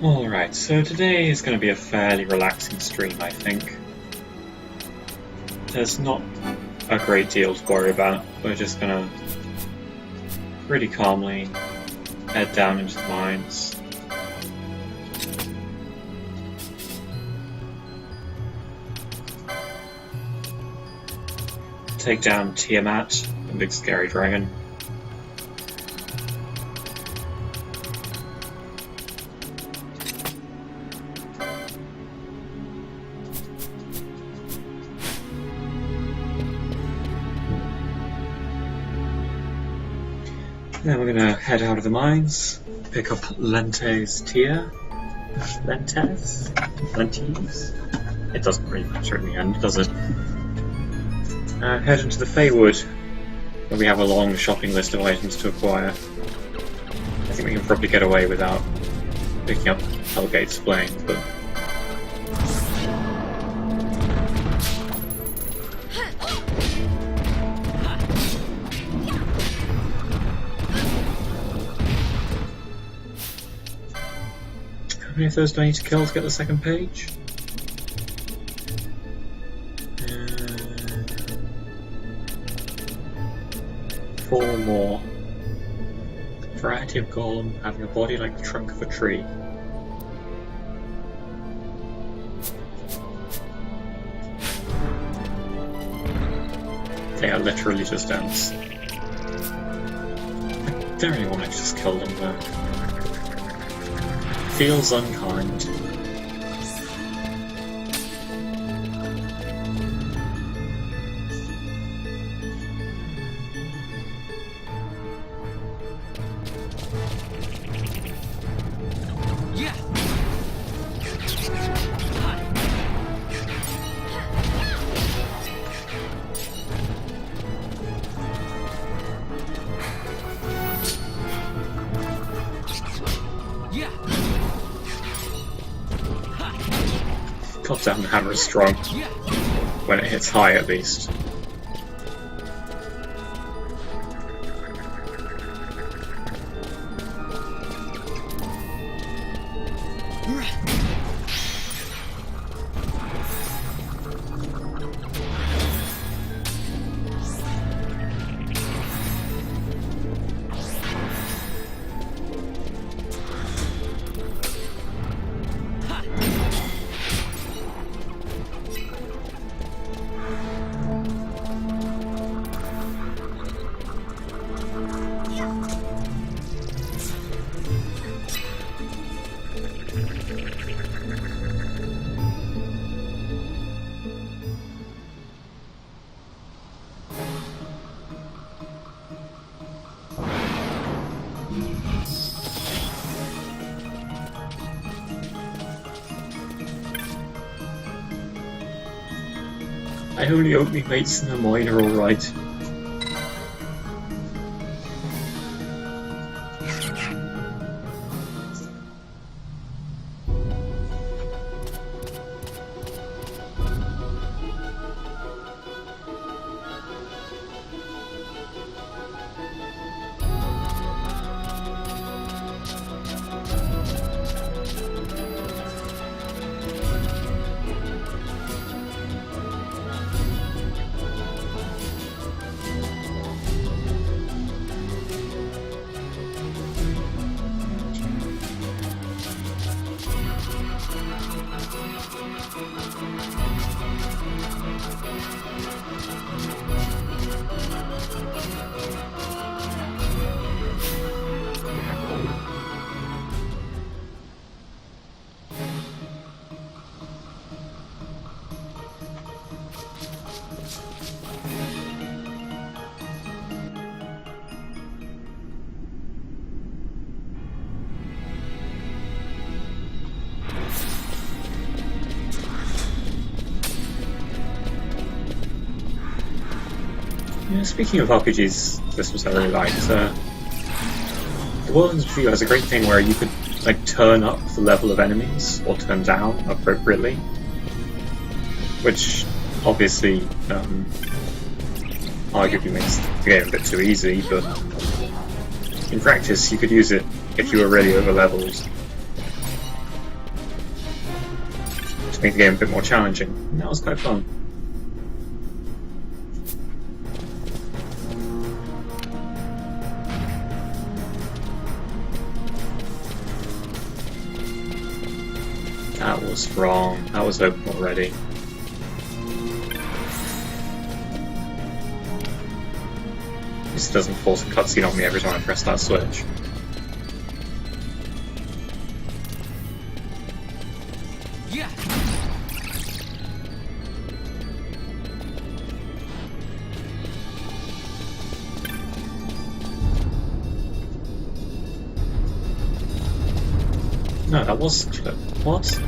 Alright, so today is going to be a fairly relaxing stream, I think. There's not a great deal to worry about. We're just going to pretty calmly head down into the mines. Take down Tiamat, the big scary dragon. Then we're going to head out of the mines, pick up Lente's tier. Lentes? It doesn't really matter in the end, does it? Head into the Feywood, where we have a long shopping list of items to acquire. I think we can probably get away without picking up Hellgate's Blade, but... How many of those do I need to kill to get the second page? 4 more. Variety of golem having a body like the trunk of a tree. They are literally just ants. I don't really want to just kill them though. Feels unkind. God damn, the hammer is strong. When it hits high, at least. I only hope my mates in the mine are alright. Yeah, speaking of RPGs, this was I really liked. The Wilderness View has a great thing where you could like turn up the level of enemies or turn down appropriately, which obviously arguably makes the game a bit too easy, but in practice you could use it if you were really over leveled. make the game a bit more challenging. And that was quite fun. That was wrong. That was open already. This doesn't force a cutscene on me every time I press that switch. Yeah. No, that was what?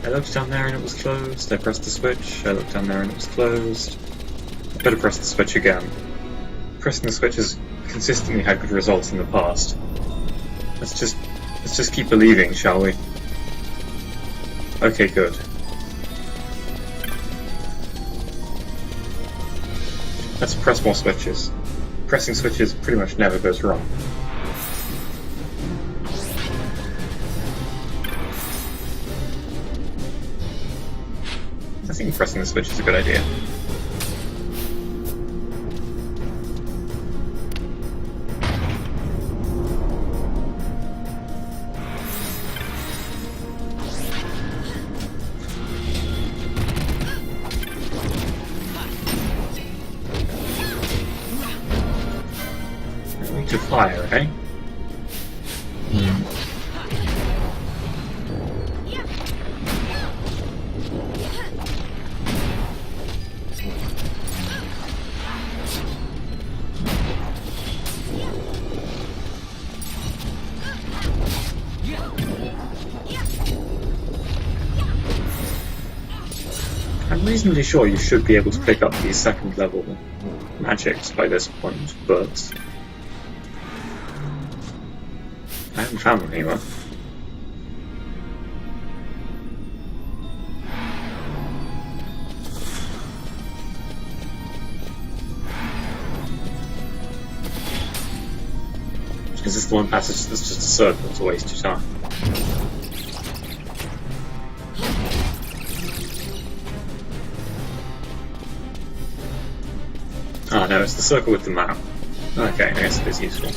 I looked down there and it was closed. I pressed the switch. I looked down there and it was closed. I better press the switch again. Pressing the switch has consistently had good results in the past. Let's just keep believing, shall we? Okay, good. Let's press more switches. Pressing switches pretty much never goes wrong. I think pressing the switch is a good idea. I need to fire, eh? I'm reasonably sure you should be able to pick up these second level magics by this point, but I haven't found them anywhere. Is this the one passage that's just a circle to waste your time? Ah, no, it's the circle with the map. Okay, I guess it is useful.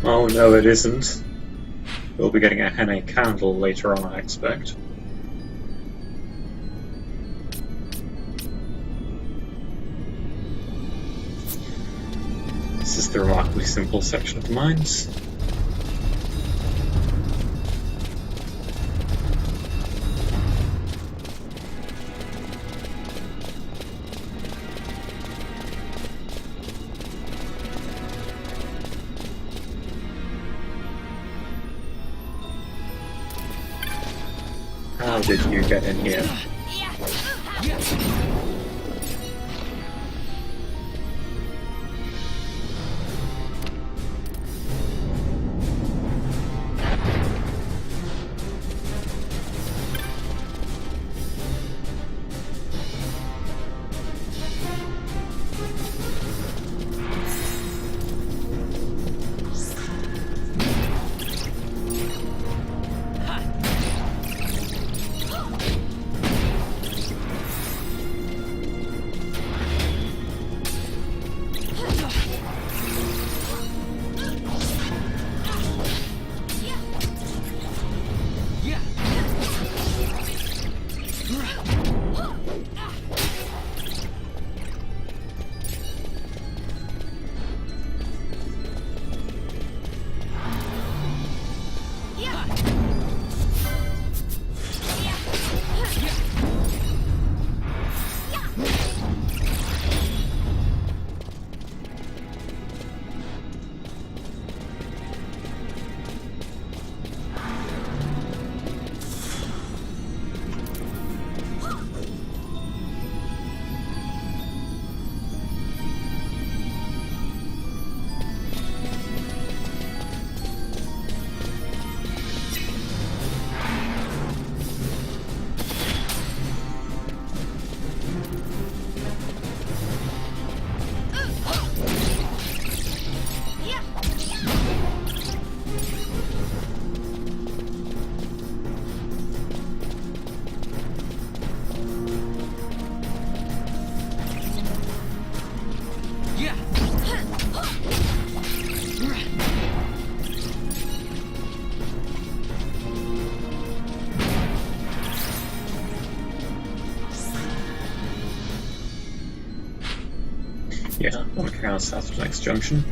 Oh no, it isn't. We'll be getting a henna candle later on, I expect. This is the remarkably simple section of the mines. How did you get in here? Yeah, I want to carry on south to the next junction.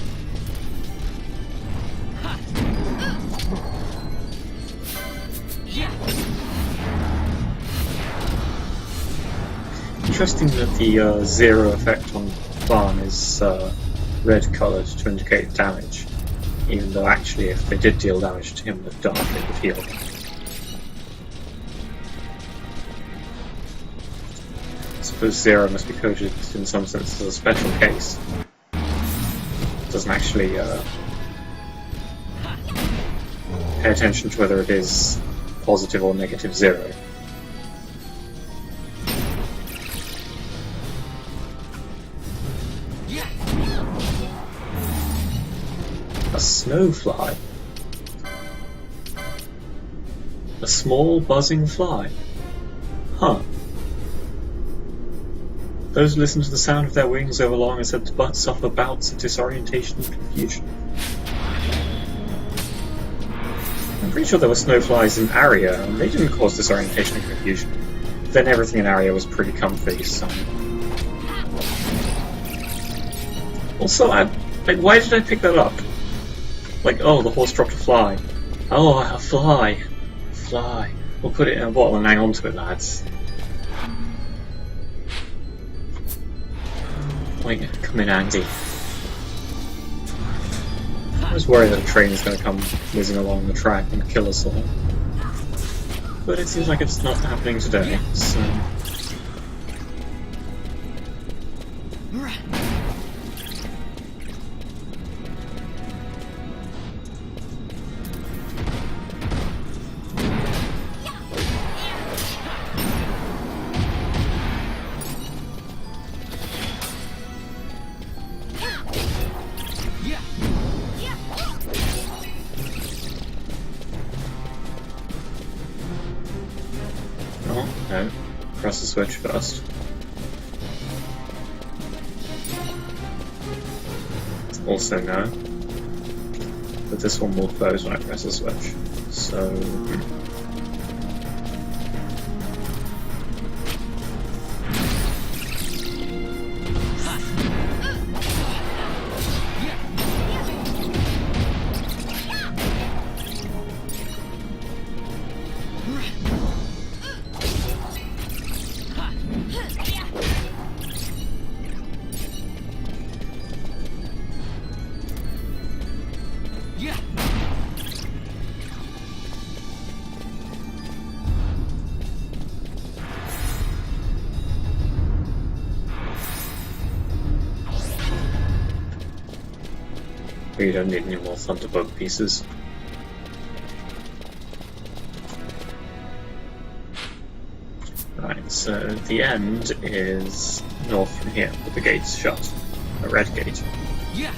Interesting that the zero effect on Barn is red coloured to indicate damage, even though actually if they did deal damage to him with dark it would heal. I suppose zero must be coded in some sense as a special case. It doesn't actually pay attention to whether it is positive or negative zero. A snowfly. A small buzzing fly. Huh. Those who listen to the sound of their wings over long are said to suffer bouts of disorientation and confusion. I'm pretty sure there were snowflies in Aria, and they didn't cause disorientation and confusion. Then everything in Aria was pretty comfy, so... Also, like, why did I pick that up? Like, oh, the horse dropped a fly. Oh, a fly. Fly. We'll put it in a bottle and hang on to it, lads. Like, come in handy. I was worried that a train is going to come whizzing along the track and kill us all. But it seems like it's not happening today, so... Oh, no. Press the switch first. Also no. But this one will close when I press the switch. So... We don't need any more Thunderbug pieces. Right, so the end is north from here, but the gate's shut. A red gate. Yeah.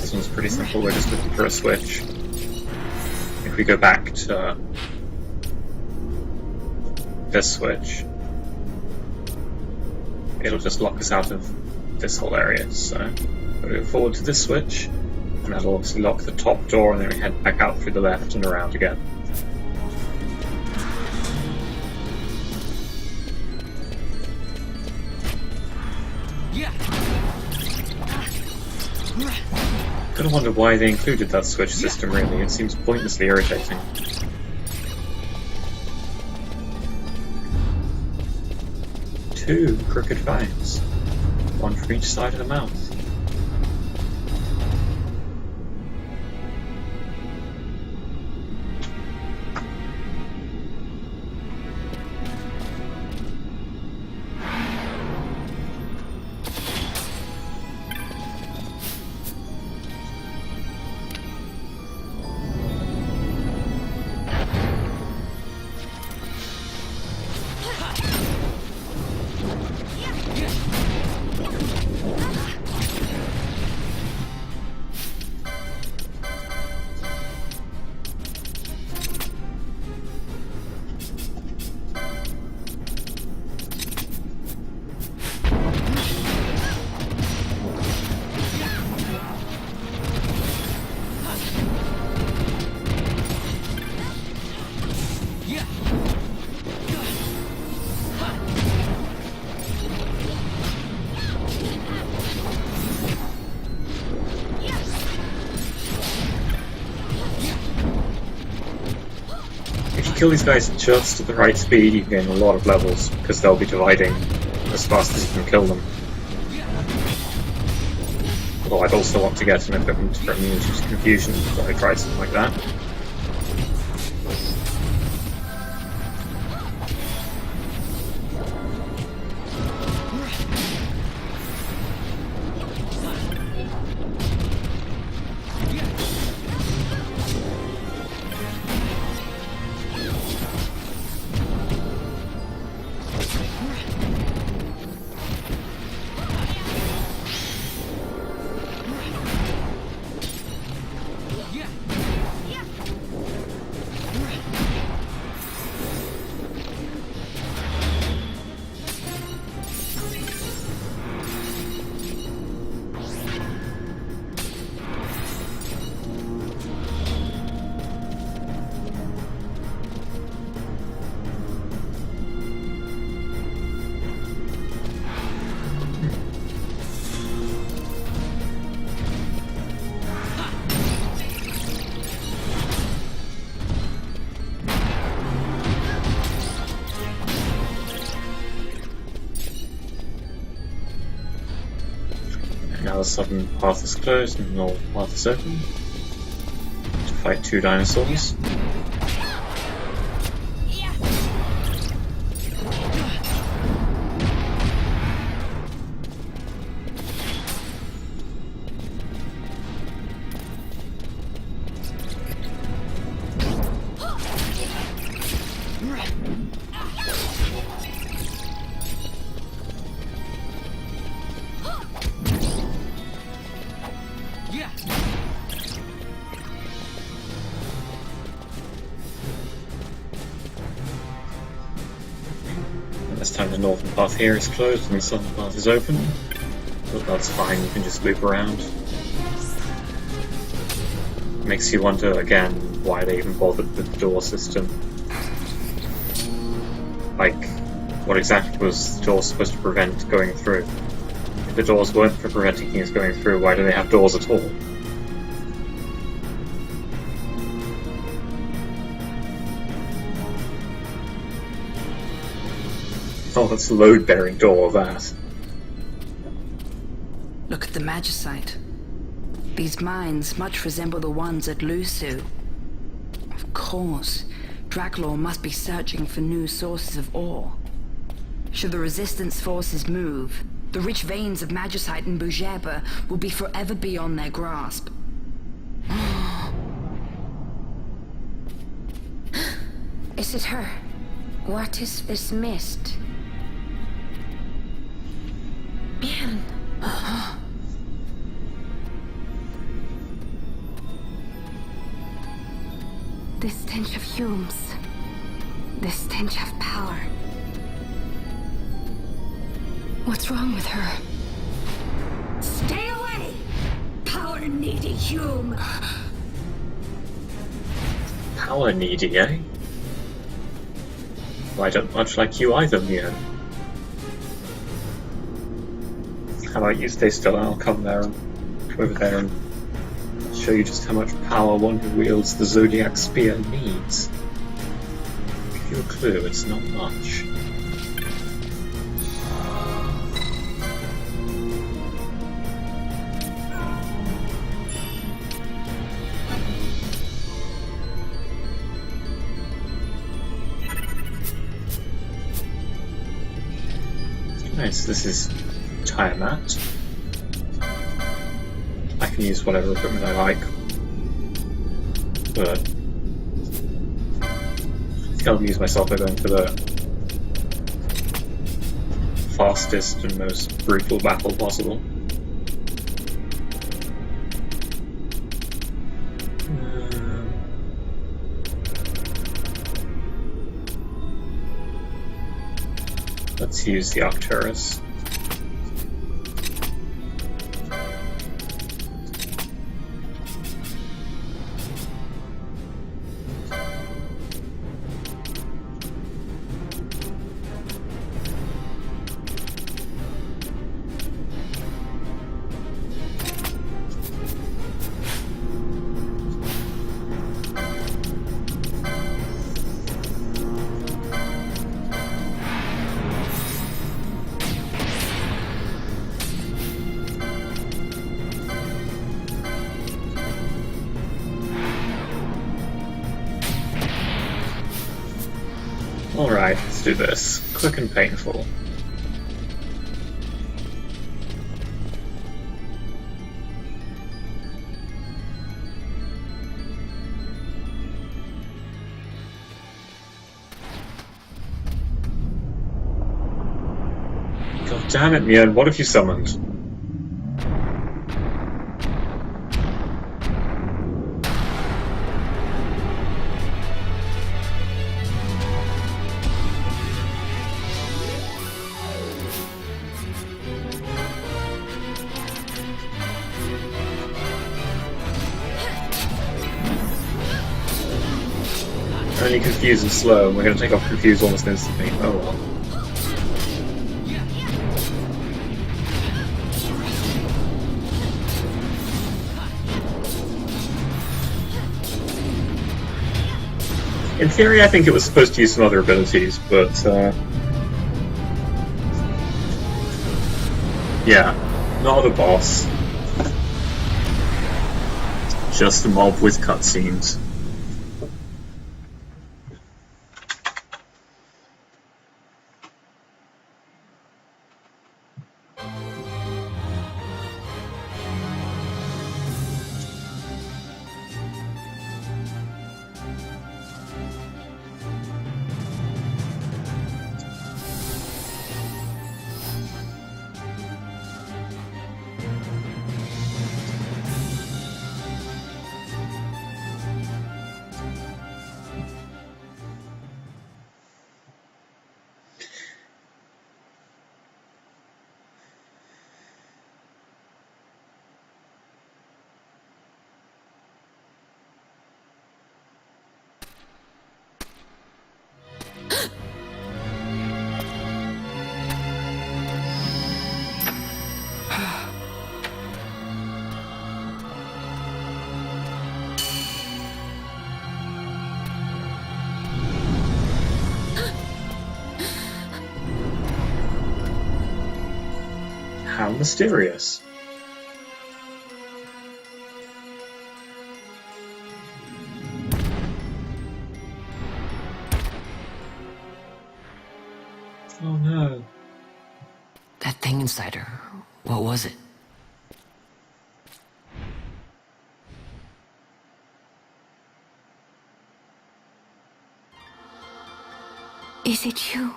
This one's pretty simple, we're just looking for a switch. If we go back to this switch, it'll just lock us out of this whole area, so we'll go forward to this switch, and that'll obviously lock the top door, and then we head back out through the left and around again. Gotta wonder why they included that switch system, really. It seems pointlessly irritating. Two crooked fangs. One for each side of the mouth. kill these guys just at the right speed, you can gain a lot of levels, because they'll be dividing as fast as you can kill them. Although I'd also want to get an equipment for immunity to confusion before I try something like that. Now the southern path is closed and the north path is open to fight 2 dinosaurs. This time the northern path here is closed and the southern path is open, but that's fine, you can just loop around. Makes you wonder again why they even bothered with the door system. Like, what exactly was the door supposed to prevent going through? If the doors weren't for preventing things going through, why do they have doors at all? Oh, that's the load-bearing door, that. Look at the Magicite. These mines much resemble the ones at Lusu. Of course, Draculaur must be searching for new sources of ore. Should the Resistance forces move, the rich veins of Magicite and Bujeba will be forever beyond their grasp. Is it her? What is this mist? Man. This stench of fumes. This stench of power. What's wrong with her? Stay away! Power-needy Hume! Power needy, eh? Well, I don't much like you either, Mia. How about you stay still and I'll come over there and show you just how much power one who wields the Zodiac Spear needs. Give you a clue, it's not much. Nice, this is Tiamat. I can use whatever equipment I like, but I think I'll use myself by going for the fastest and most brutal battle possible. Let's use the Arcturus. Alright, let's do this. Quick and painful. God damn it, Mien, what have you summoned? Only confused and slow, and we're going to take off confused almost instantly. Oh well. In theory, I think it was supposed to use some other abilities, but yeah, not a boss. Just a mob with cutscenes. How mysterious. Oh no. That thing inside her, what was it? Is it you?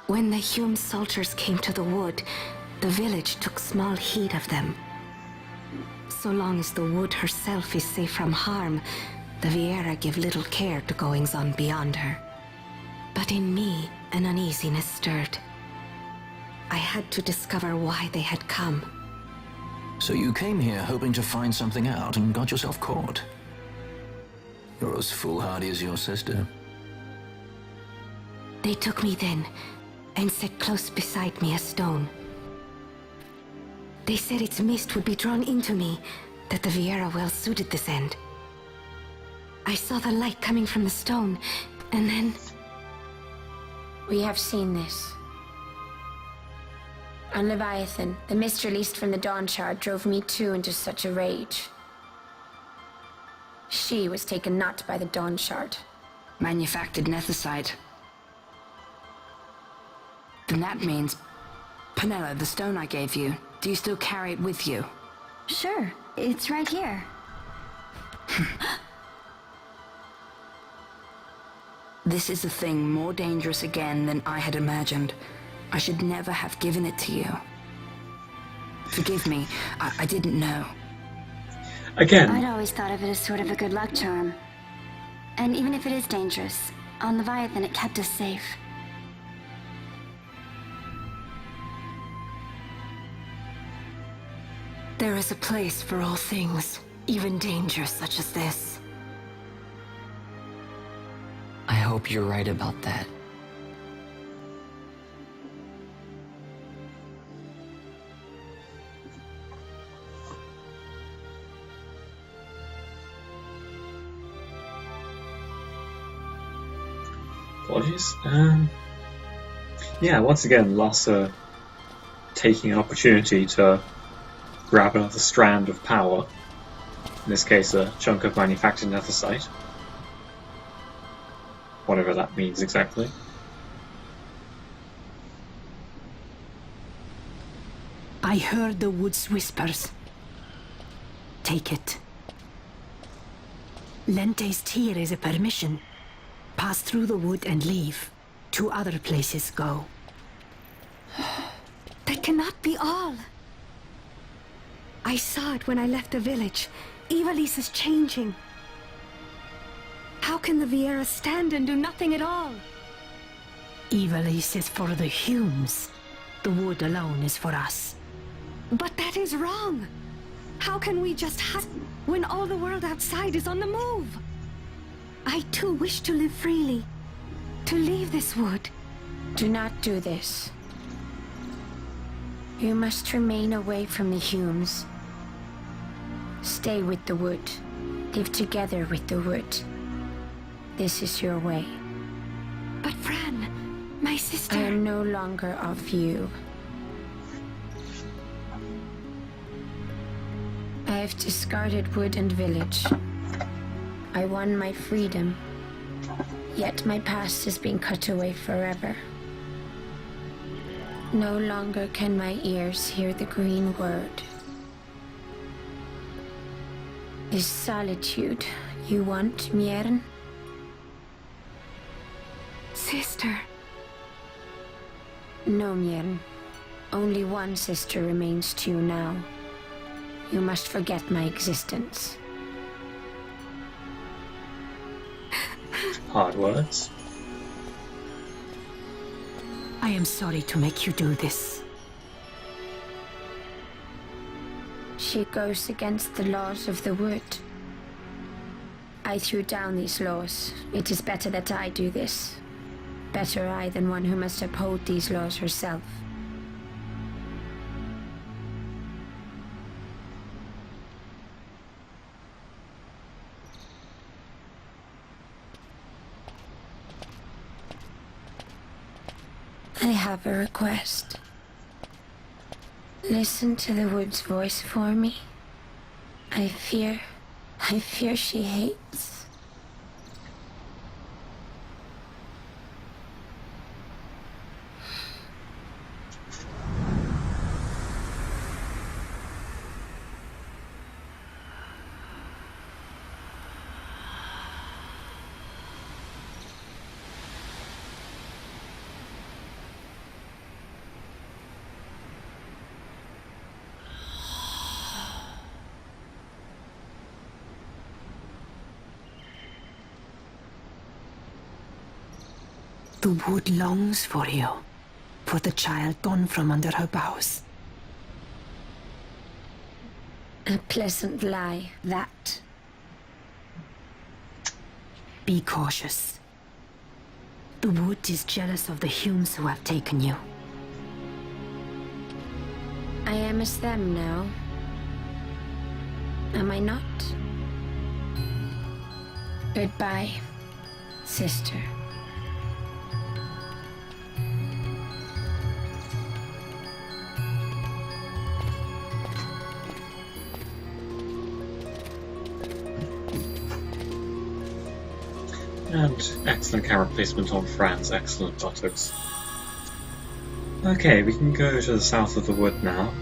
When the Hume soldiers came to the wood, the village took small heed of them. So long as the wood herself is safe from harm, the Viera give little care to goings-on beyond her. But in me, an uneasiness stirred. I had to discover why they had come. So you came here hoping to find something out and got yourself caught. You're as foolhardy as your sister. They took me then, and set close beside me a stone. They said its mist would be drawn into me, that the Viera well suited this end. I saw the light coming from the stone, and then... We have seen this. On Leviathan, the mist released from the Dawn Shard drove me too into such a rage. She was taken not by the Dawn Shard. Manufactured nethicite. Then that means... Penella, the stone I gave you, do you still carry it with you? Sure, it's right here. This is a thing more dangerous again than I had imagined. I should never have given it to you. Forgive me, I didn't know. Again. I'd always thought of it as sort of a good luck charm. And even if it is dangerous, on Leviathan it kept us safe. There is a place for all things, even dangers such as this. I hope you're right about that. Apologies. Yeah, once again, Lhasa taking an opportunity to grab another strand of power. In this case, a chunk of manufactured netherite. Whatever that means exactly. I heard the wood's whispers. Take it. Lente's tear is a permission. Pass through the wood and leave. To other places go. That cannot be all. I saw it when I left the village. Ivalice is changing. How can the Viera stand and do nothing at all? Ivalice is for the Humes. The wood alone is for us. But that is wrong. How can we just hunt when all the world outside is on the move? I too wish to live freely. To leave this wood. Do not do this. You must remain away from the Humes. Stay with the wood. Live together with the wood. This is your way. But Fran, my sister... I am no longer of you. I have discarded wood and village. I won my freedom. Yet my past has been cut away forever. No longer can my ears hear the green word. Is solitude you want, Miern? Sister. No, Miern. Only one sister remains to you now. You must forget my existence. Hard words. I am sorry to make you do this. She goes against the laws of the wood. I threw down these laws. It is better that I do this. Better I than one who must uphold these laws herself. I have a request. Listen to the wood's voice for me. I fear she hates. The wood longs for you, for the child gone from under her boughs. A pleasant lie, that. Be cautious. The wood is jealous of the Humes who have taken you. I am as them now. Am I not? Goodbye, sister. And excellent camera placement on Fran's excellent buttocks. Okay, we can go to the south of the wood now.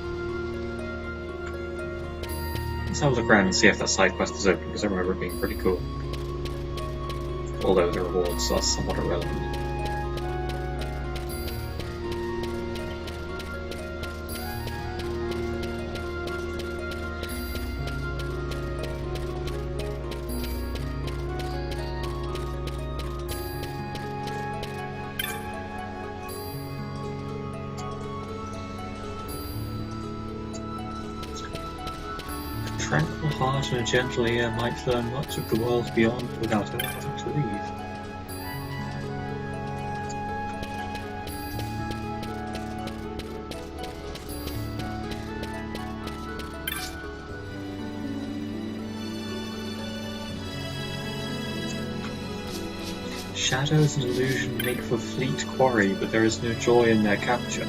Let's have a look around and see if that side quest is open, because I remember it being pretty cool. Although the rewards are somewhat irrelevant. Tranquil heart and a gentle ear might learn much of the world beyond without ever having to leave. Shadows and illusion make for fleet quarry, but there is no joy in their capture.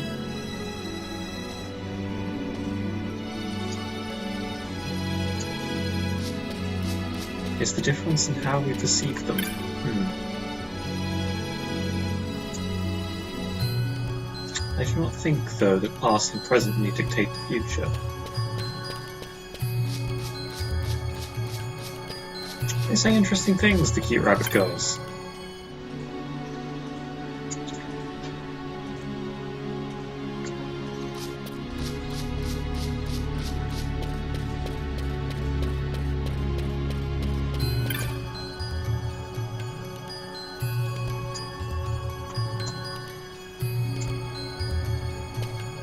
Is the difference in how we perceive them? I do not think, though, that past and present may dictate the future. They say interesting things, the cute rabbit girls.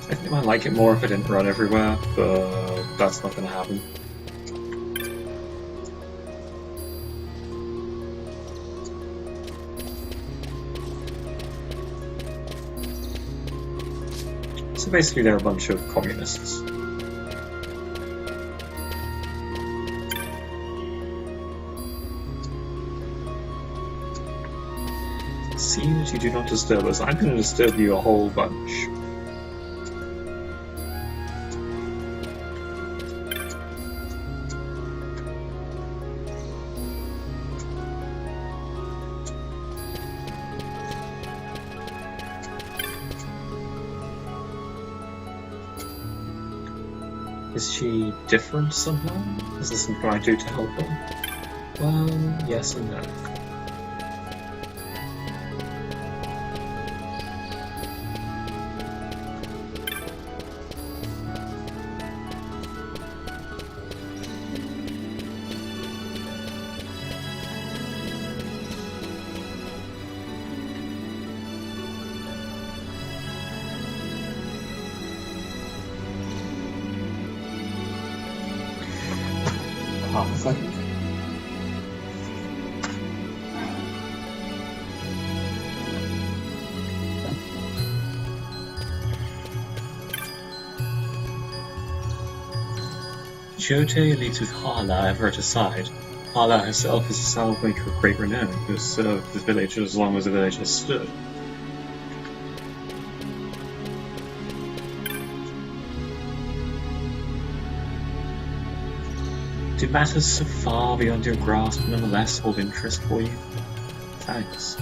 I think I might like it more if it didn't run everywhere, but that's not going to happen. So basically they're a bunch of communists. See that you do not disturb us. I'm going to disturb you a whole bunch. Is she different somehow? Is this something I do to help her? Well, yes and no. Half a second. Jyote leads with Hala ever at her side. Hala herself is a salve maker of great renown who has served the village as long as the village has stood. Do matters so far beyond your grasp nonetheless hold interest for you? Thanks.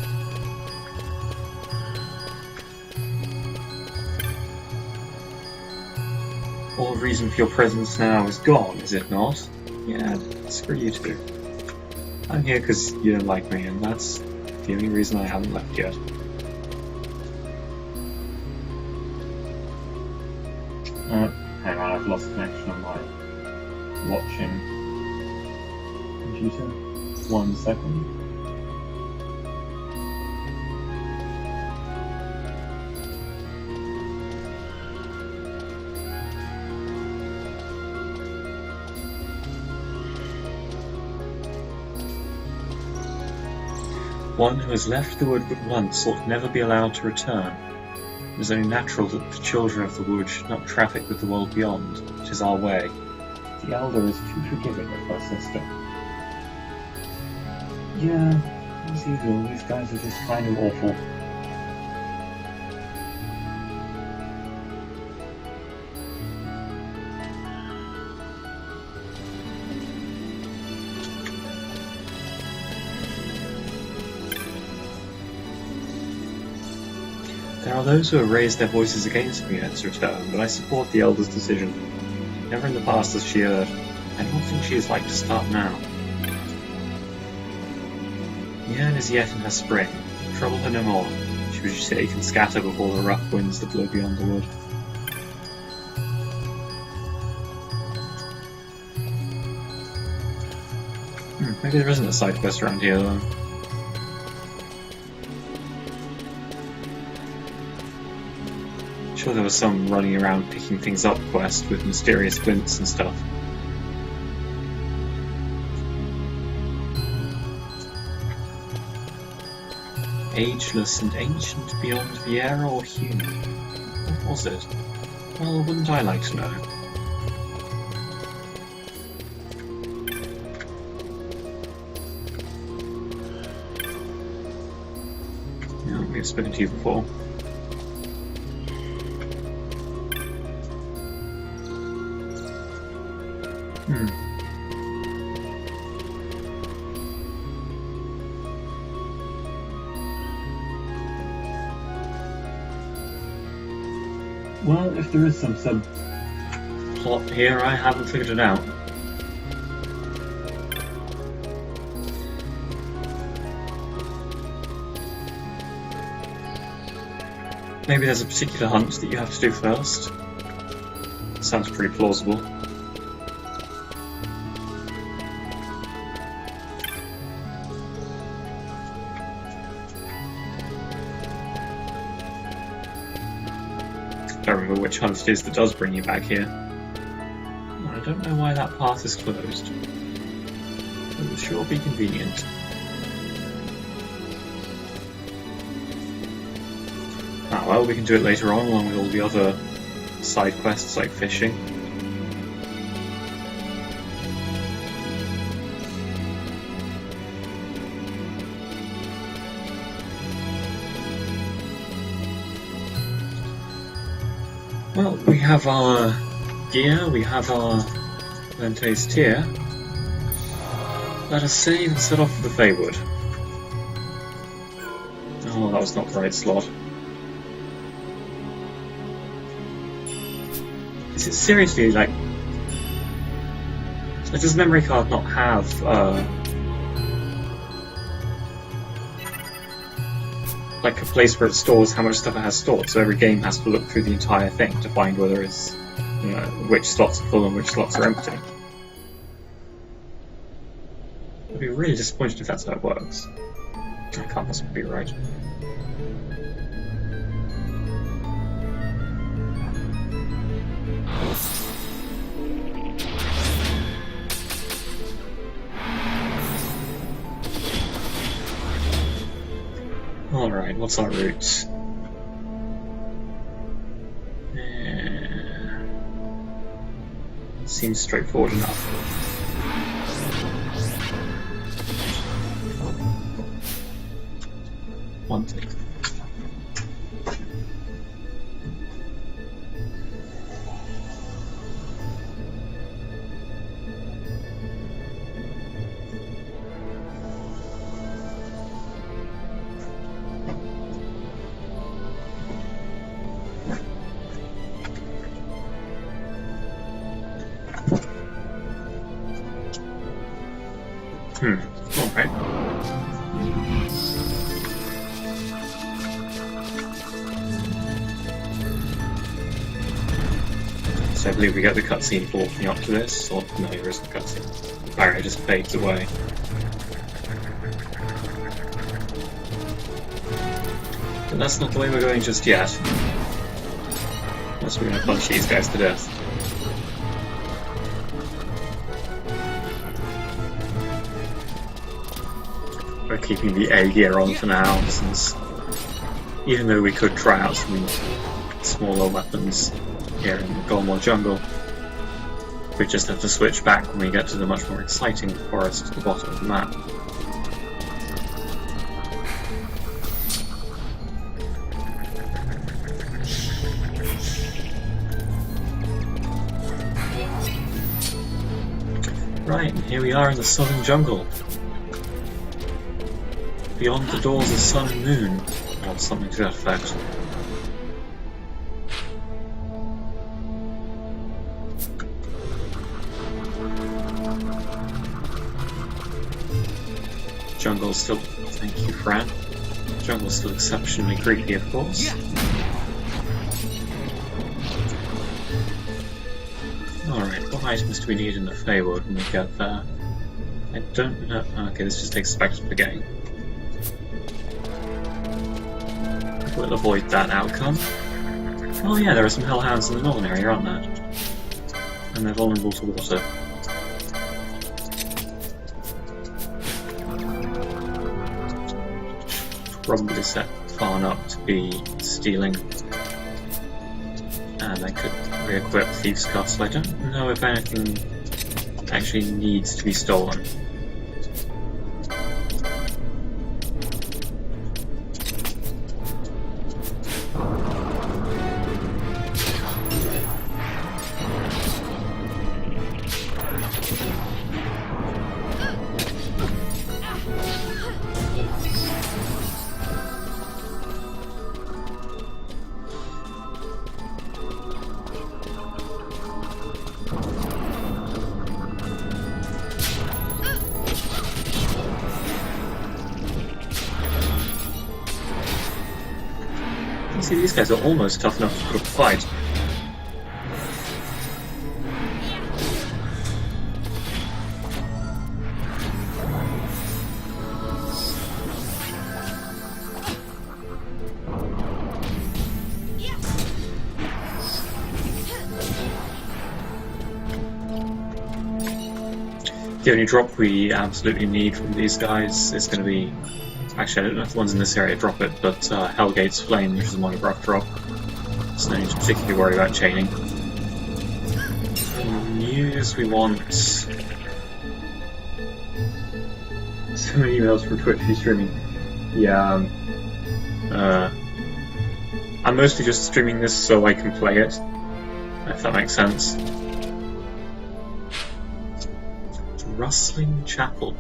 All reason for your presence now is gone, is it not? Yeah, screw you too. I'm here because you don't like me, and that's the only reason I haven't left yet. Hang on, I've lost connection on my watching computer. 1 second. One who has left the wood but once ought never be allowed to return. It is only natural that the children of the wood should not traffic with the world beyond. It is our way. The elder is too forgiving of her sister. Yeah, as usual, these guys are just kind of awful. There are those who have raised their voices against me in its return, but I support the elder's decision. Never in the past has she erred. I don't think she is like to start now. Yearn is yet in her spring. Trouble her no more. She would shake and scatter before the rough winds that blow beyond the wood. Maybe there isn't a side quest around here though. Sure there was some running around picking things up quest with mysterious glints and stuff. Ageless and ancient beyond Viera or human. What was it? Well, wouldn't I like to know? I've spoken to you before. Well, if there is some subplot here, I haven't figured it out. Maybe there's a particular hunt that you have to do first. Sounds pretty plausible. I don't remember which hunt it is that does bring you back here. I don't know why that path is closed. It would sure be convenient. Ah well, we can do it later on along with all the other side quests like fishing. Well, we have our gear, we have our Lente's tier. Let us save and set off for the Feywood. Oh, that was not the right slot. Is it seriously like... does memory card not have like a place where it stores how much stuff it has stored, so every game has to look through the entire thing to find whether it's, you know, which slots are full and which slots are empty? I'd be really disappointed if that's how it works. That can't possibly be right. Alright, what's our route? Seems straightforward enough. One tick. Alright. So I believe we get the cutscene walking up to this, or no, there isn't a cutscene. Apparently it just fades away. But that's not the way we're going just yet. Unless we're going to punch these guys to death. We're keeping the A gear on for now, since even though we could try out some smaller weapons here in the Gormor jungle, we just have to switch back when we get to the much more exciting forest at the bottom of the map. Right, and here we are in the southern jungle. Beyond the doors is sun and moon, or something to that effect. Jungle's still... thank you, Fran. Jungle's still exceptionally creepy, of course. Alright, what items do we need in the Feywood when we get there? I don't know... okay, this just takes us back to the beginning. We'll avoid that outcome. Oh yeah, there are some hellhounds in the northern area, aren't there? And they're vulnerable to water. Probably set far enough to be stealing. And I could re-equip Thieves' Castle. I don't know if anything actually needs to be stolen. See, these guys are almost tough enough to put up a fight. The only drop we absolutely need from these guys is going to be... Actually, I don't know if the ones in this area drop it, but Hellgate's Flame, which is a monograph drop. So no need to particularly worry about chaining. News we want... So many emails from Twitch who's streaming. Yeah, I'm mostly just streaming this so I can play it, if that makes sense. Rustling Chapel.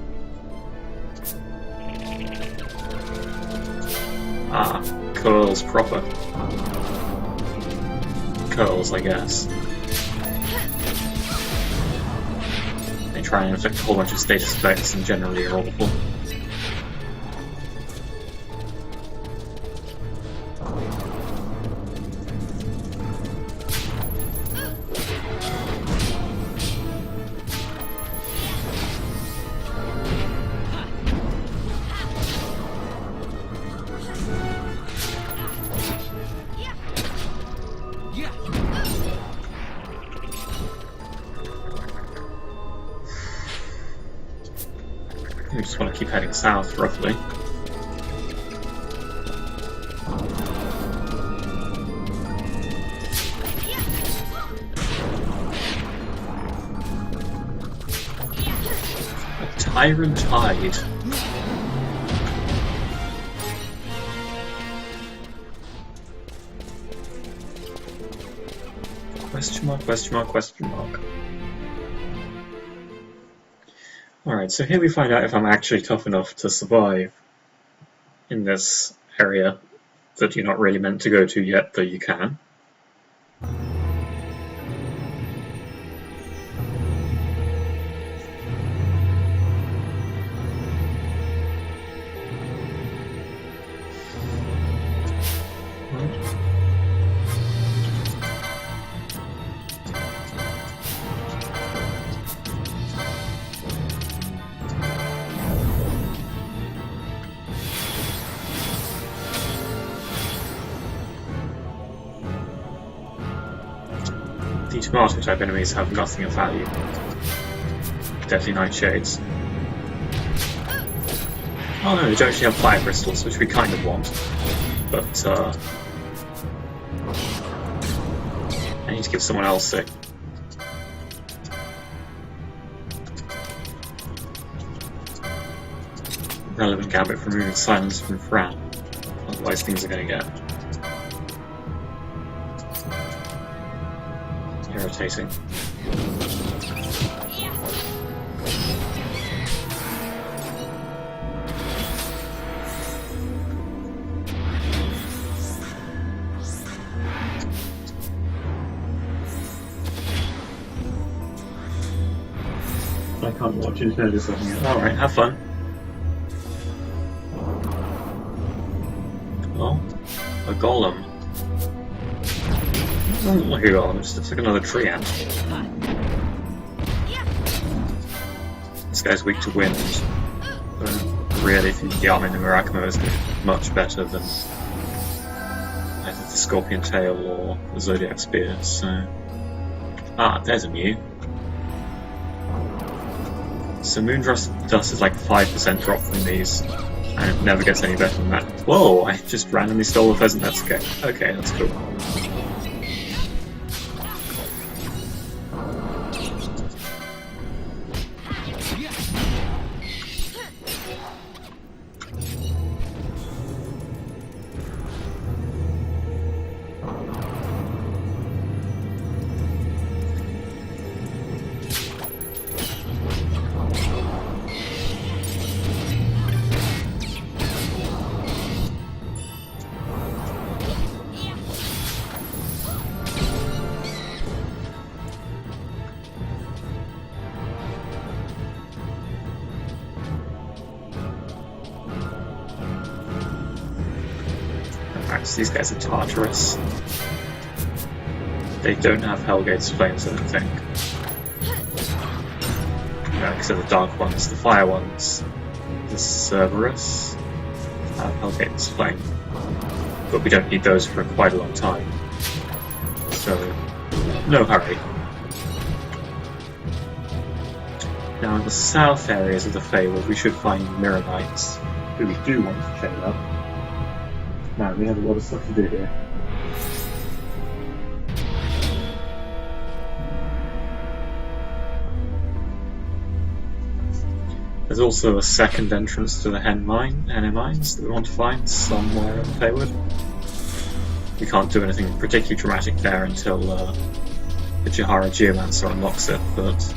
Ah, curls proper. Curls, I guess. They try and inflict a whole bunch of status effects and generally are awful. We just want to keep heading south, roughly. A Tyrant Tide. Question mark, question mark, question mark. Alright, so here we find out if I'm actually tough enough to survive in this area that you're not really meant to go to yet, though you can. The tomato type enemies have nothing of value. Deadly Nightshades. Oh no, they don't actually have fire crystals, which we kind of want. But, I need to give someone else sick. Relevant gambit for removing silence from Fran. Otherwise things are going to get irritating. I can't watch it, there's something. Alright, have fun. Oh, a golem. Doesn't look like a golem, it just looks like another tree ant. This guy's weak to wind. But I really think the arm in the Mirakamo is much better than either the Scorpion Tail or the Zodiac Spear, so... Ah, there's a Mew. So Moondust is like 5% drop from these, and it never gets any better than that. Whoa, I just randomly stole a pheasant, that's okay. Okay, that's cool. Perhaps these guys are Tartarus. They don't have Hellgate's flames, I don't think. No, because they're the dark ones. The fire ones, the Cerberus, have Hellgate's flame. But we don't need those for quite a long time. So, no hurry. Now in the south areas of the Feywood we should find Mirror Knights, who we do want to chain up. Man, we have a lot of stuff to do here. There's also a second entrance to the Hen Mines that we want to find somewhere in the Feywood. We can't do anything particularly dramatic there until the Jahara Geomancer unlocks it, but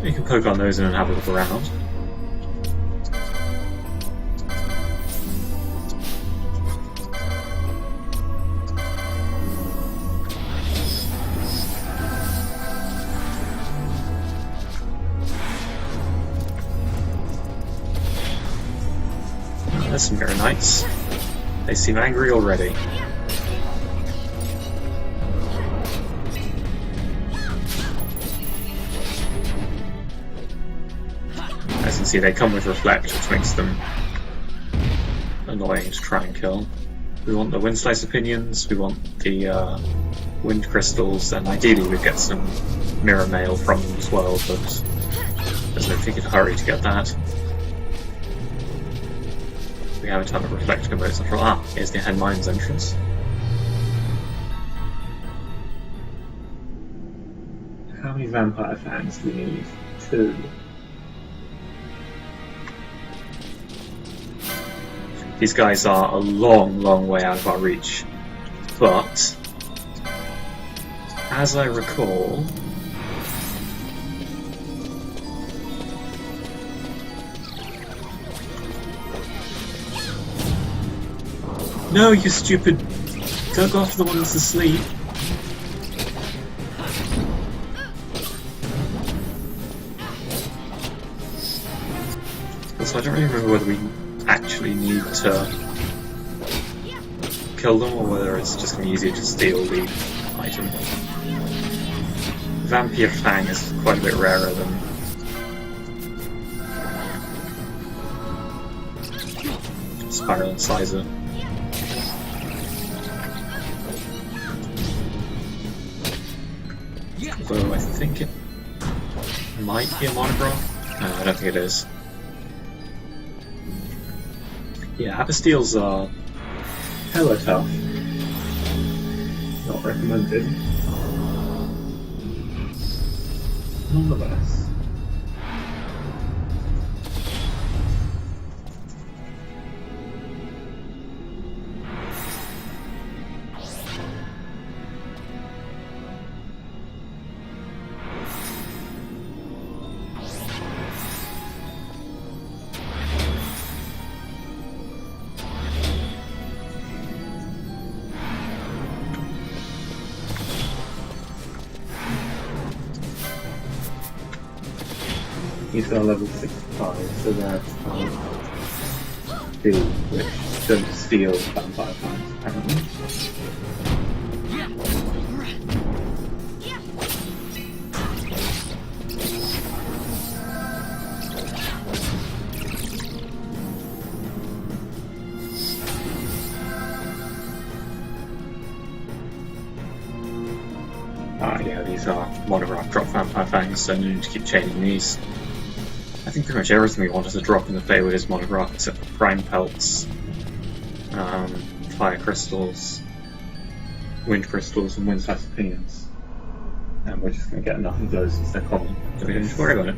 we can poke our nose in and have a look around. There's some Mirror Knights. They seem angry already. As you can see, they come with Reflect, which makes them annoying to try and kill. We want the Wind Slice Opinions, we want the Wind Crystals, and ideally we'd get some Mirror Mail from them as well, but there's no particular hurry to get that. We have a ton of Reflect combos after all. Ah, here's the Hen Mines entrance. How many Vampire Fangs do we need? 2. These guys are a long, long way out of our reach, but as I recall, no, you stupid! Don't go after the one that's asleep. So I don't really remember whether we actually need to kill them or whether it's just going to be easier to steal the item. Vampire Fang is quite a bit rarer than Spiral Incisor. Although I think it might be a monograph. No, I don't think it is. Yeah, Aposteels are hella tough. Not recommended. Nonetheless. These are level 65, so they're 2, which don't steal Vampire Fangs, apparently. Yeah, these are monograph drop Vampire Fangs, so no need to keep chaining these. I think pretty much everything we want as a drop in the Feywood is monograph except for Prime Pelts, Fire Crystals, Wind Crystals, and Wind Slice Opinions. And we're just going to get enough of those as they're common, so we don't need to worry about it.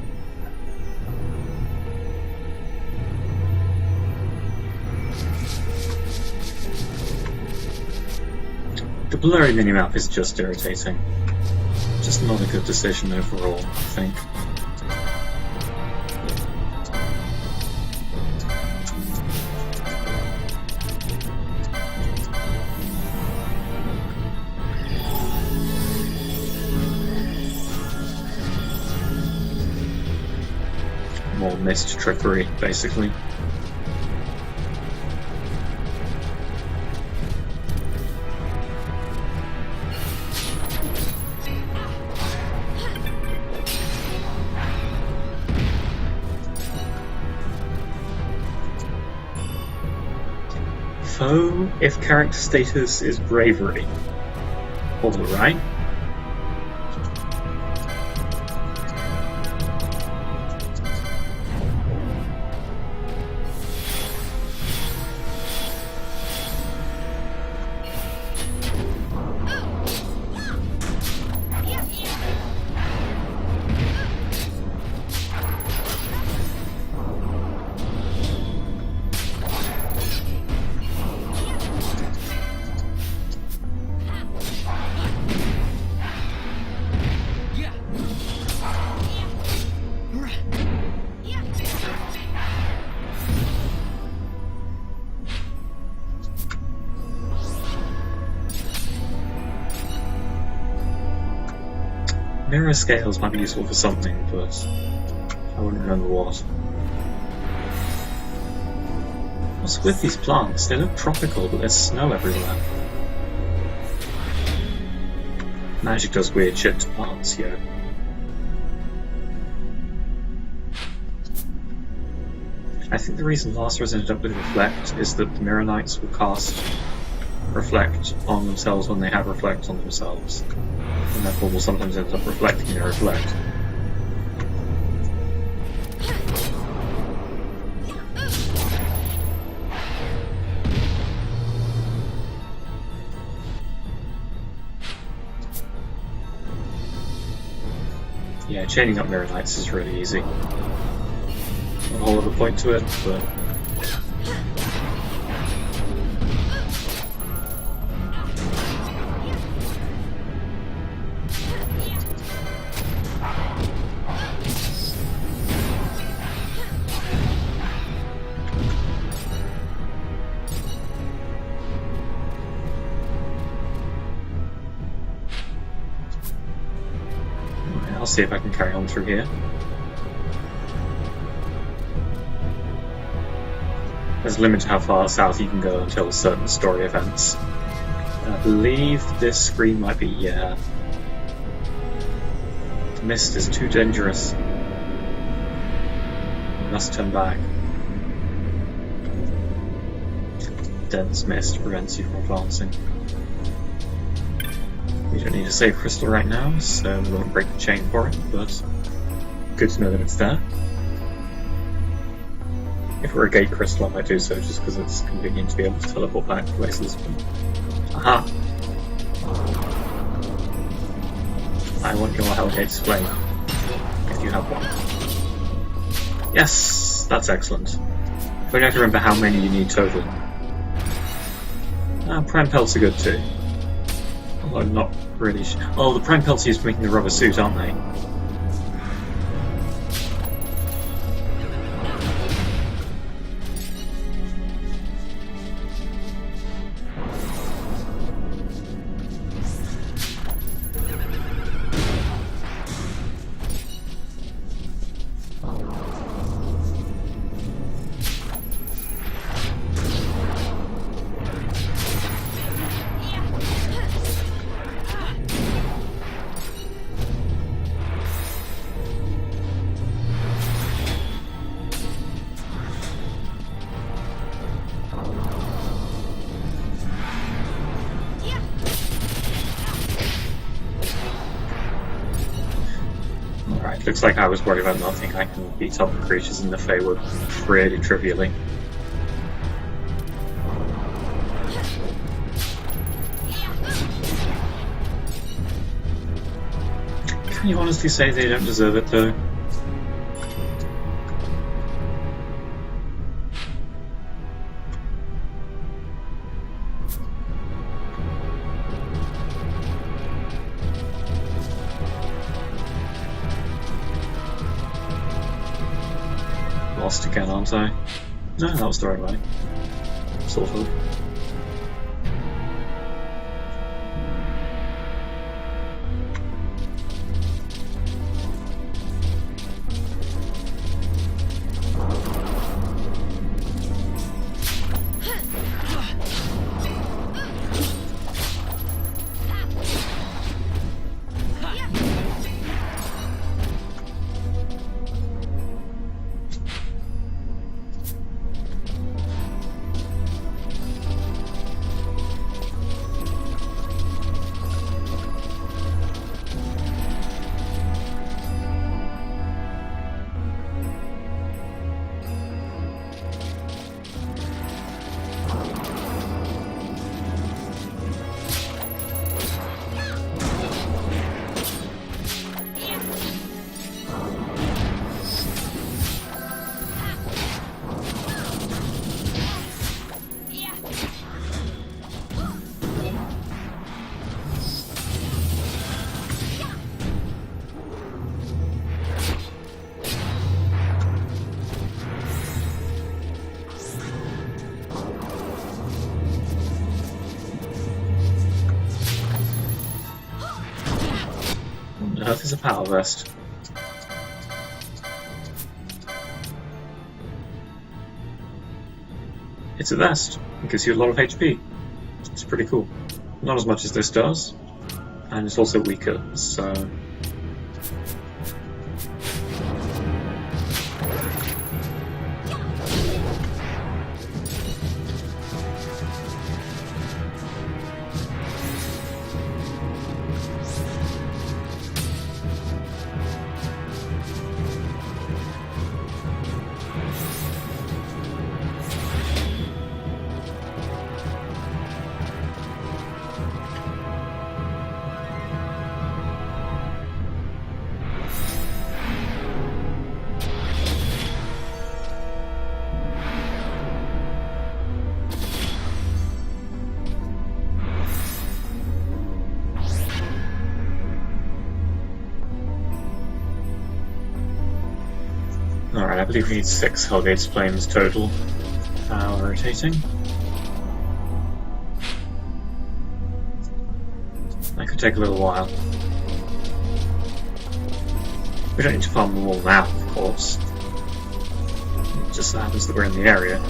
The blurry minimap is just irritating. Just not a good decision overall, I think. More missed trickery, basically. So, if character status is bravery, alright. Mirror scales might be useful for something, but I wouldn't remember what. What's with these plants? They look tropical, but there's snow everywhere. Magic does weird shit to plants here. I think the reason Lazarus ended up with Reflect is that the Mirror Knights will cast Reflect on themselves when they have Reflect on themselves, and therefore will sometimes end up reflecting their Reflect. Yeah, chaining up Mirror Knights is really easy. Not a whole other point to it, but I'll see if I can carry on through here. There's a limit to how far south you can go until certain story events. I believe this screen might be, yeah. The mist is too dangerous. You must turn back. Dense mist prevents you from advancing. We don't need to save crystal right now, so we won't break the chain for it, but good to know that it's there. If it were a gate crystal, I might do so just because it's convenient to be able to teleport back to places. Aha! I want your Hellgate's flame, if you have one. Yes! That's excellent. But you have to remember how many you need total. Prime pelts are good too. Although I'm not really sure. Oh, the prime pelts are used for making the rubber suit, aren't they? Looks like I was worried about nothing. I can beat up the creatures in the Feywood pretty trivially. Can you honestly say they don't deserve it though? Lost again, aren't I? No, that was the right way. Sort of. on earth is a power vest? It's a vest. It gives you a lot of HP. It's pretty cool. Not as much as this does, and it's also weaker, so... Alright, I believe we need 6 Hellgate's Flames total. Rotating. That could take a little while. We don't need to farm them all now, of course. It just so happens that we're in the area.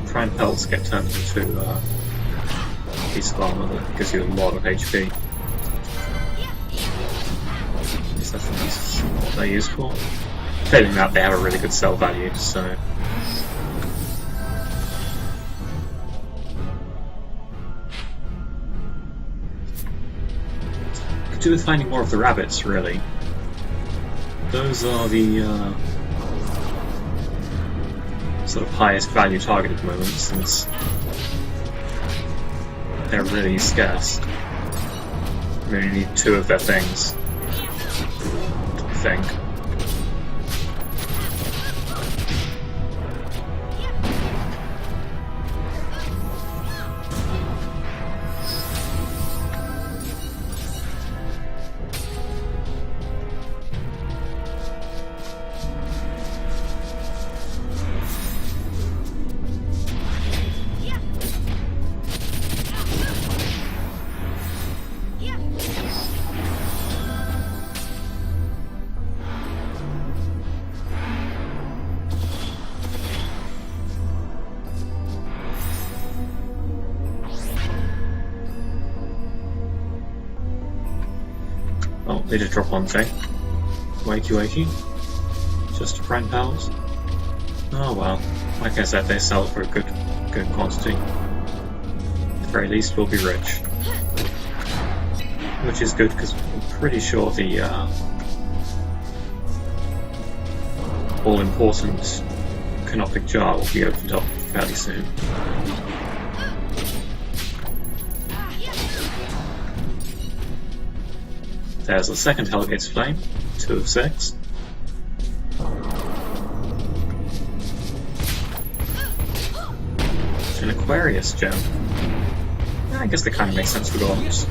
Prime pelts get turned into a piece of armor that gives you a lot of HP. Is that what they're used for? Failing that, they have a really good sell value, so... Could do with finding more of the rabbits, really. Those are the sort of highest value target at the moment, since they're really scarce. We only need 2 of their things, I think. Oh, they did drop one thing. Wakey wakey. Just prime pals. Oh well. Like I said, they sell for a good quantity. At the very least, we'll be rich. Which is good, because I'm pretty sure the all-important canopic jar will be opened up fairly soon. There's a second Hellgate's Flame, 2 of 6. An Aquarius gem. Yeah, I guess that kind of makes sense for golems.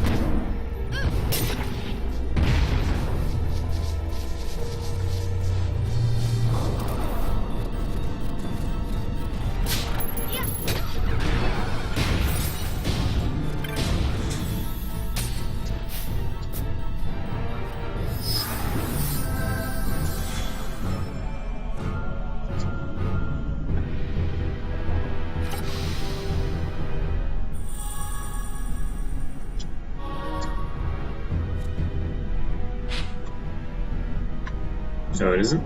So it isn't.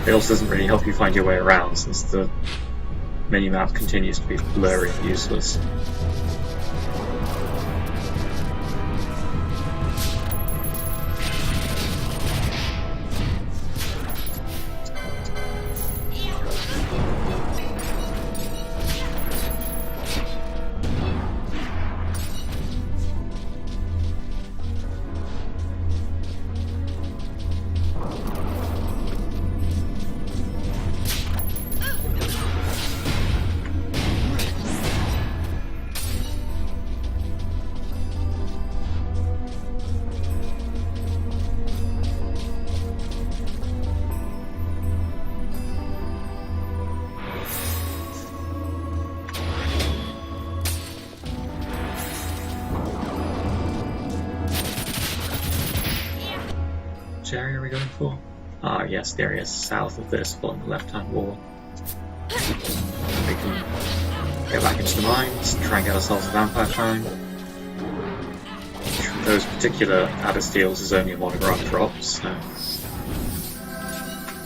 It also doesn't really help you find your way around, since the mini-map continues to be blurry and useless. Which area are we going for? Ah, yes, the area south of this, along the left-hand wall. We can go back into the mines, try and get ourselves a vampire fang. Those particular Abastiels is only a monograph drop, so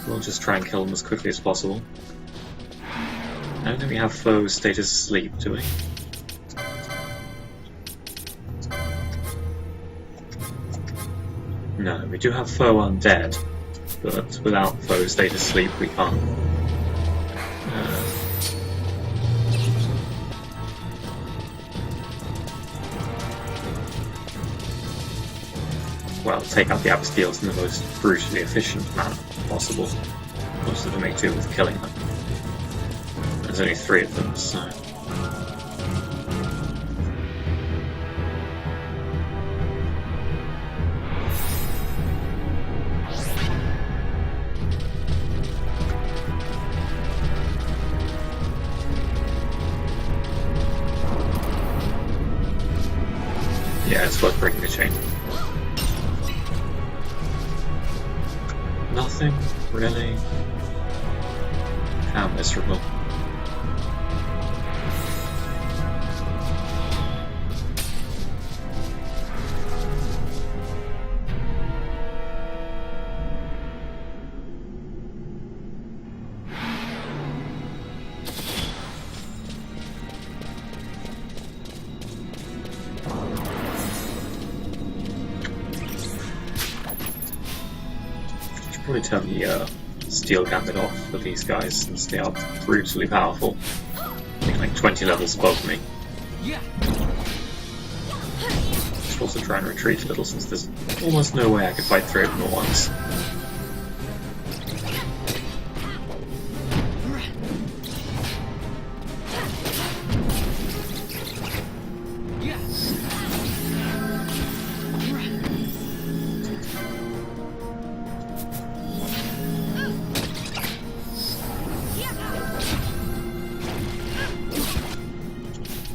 we'll just try and kill them as quickly as possible. I don't think we have foe status sleep, do we? No, we do have foe undead, but without foe status sleep we can't. Well, take out the Abastiels in the most brutally efficient manner possible. Most of them make do with killing them. There's only 3 of them, so... yeah, it's worth breaking the chain. Nothing, really. How miserable. Probably turn the steel gambit off for these guys since they are brutally powerful. I think like 20 levels above me. Should also try and retreat a little since there's almost no way I could fight 3 of them at once.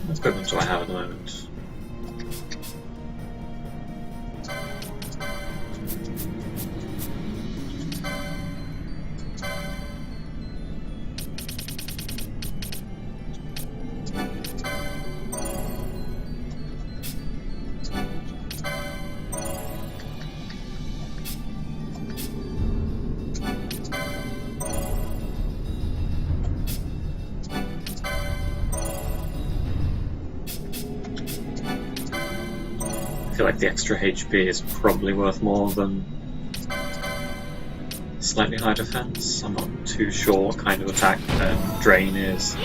What equipment do I have at the moment? I feel like the extra HP is probably worth more than slightly higher defense. I'm not too sure what kind of attack drain is.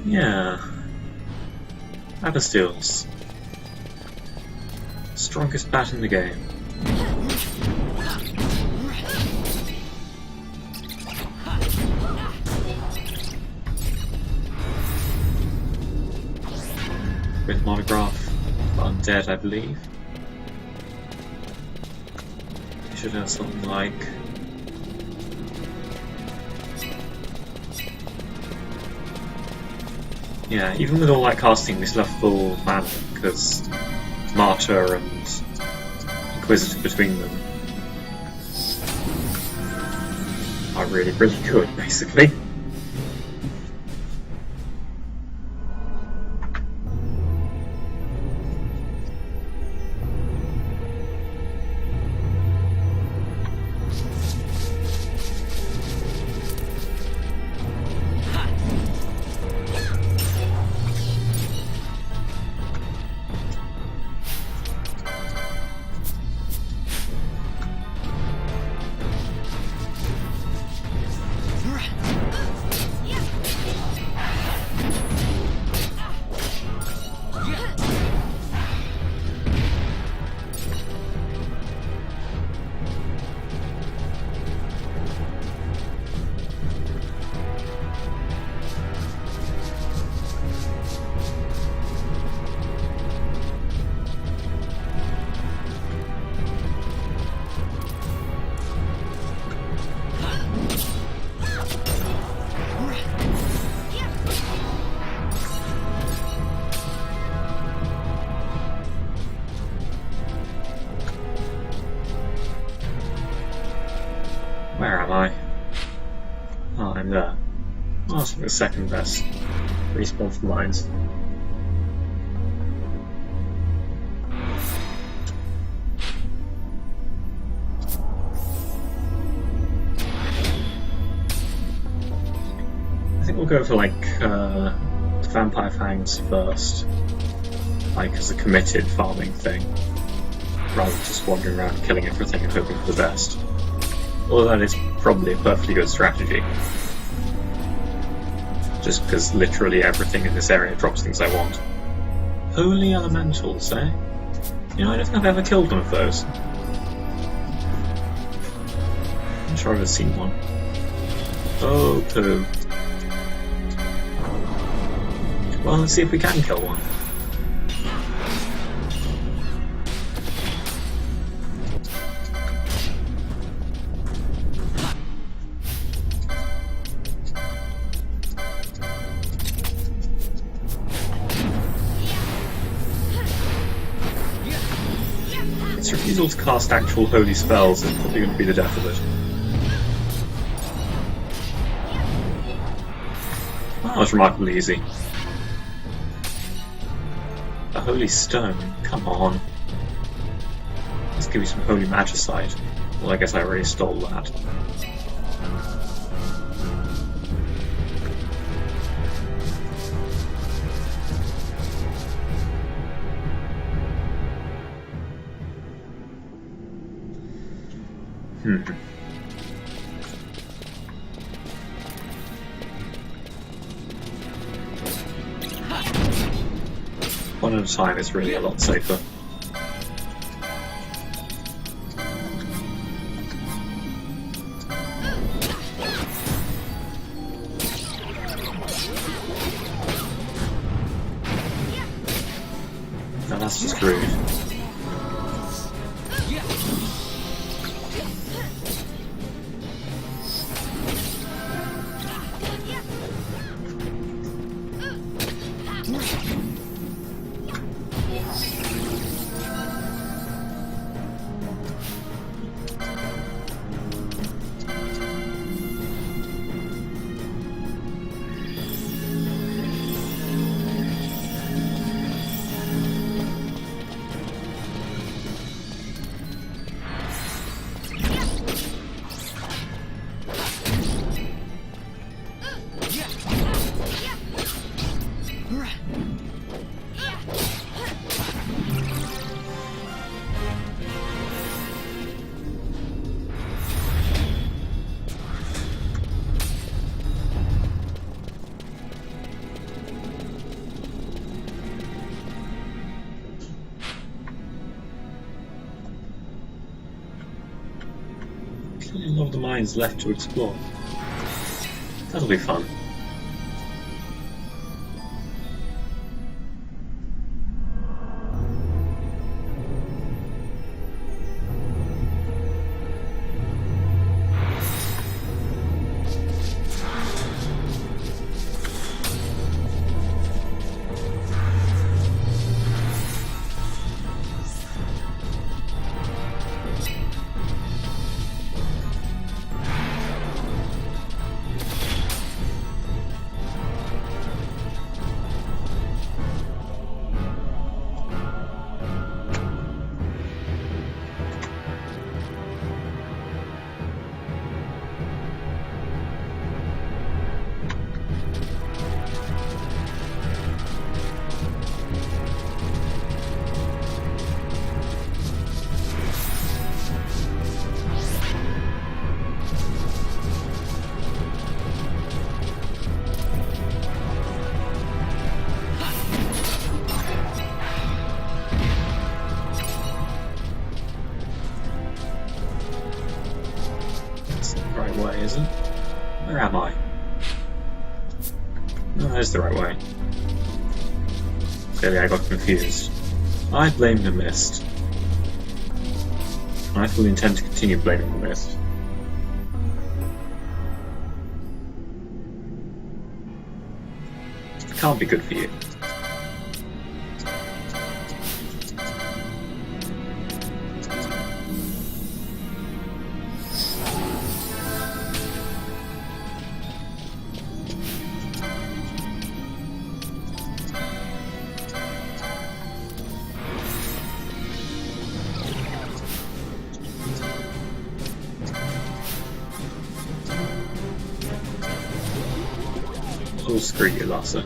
Yeah. Abastiels. Strongest bat in the game. With monograph undead, I believe. You should have something like yeah, even with all that casting, we still have full mana, because Martyr and Inquisitor between them are really, really good, basically. Where am I? Oh, I'm there. Oh, that's the second best respawn for mines. I think we'll go for like Vampire Fangs first, like as a committed farming thing, rather than just wandering around killing everything and hoping for the best. Although that is probably a perfectly good strategy. Just because literally everything in this area drops things I want. Holy Elementals, eh? You know, I don't think I've ever killed one of those. I'm sure I've ever seen one. Oh, poo. Well, let's see if we can kill one. Its refusal to cast actual holy spells is probably going to be the death of it. Oh, that was remarkably easy. A holy stone? Come on. Let's give you some holy magicite. Well, I guess I already stole that. One at a time is really a lot safer. Now that's just rude. A lot of the mines left to explore. That'll be fun. Is it? Where am I? No, that is the right way. Clearly I got confused. I blame the mist. I fully intend to continue blaming the mist. It can't be good for you. Oh, screw you, Larsa.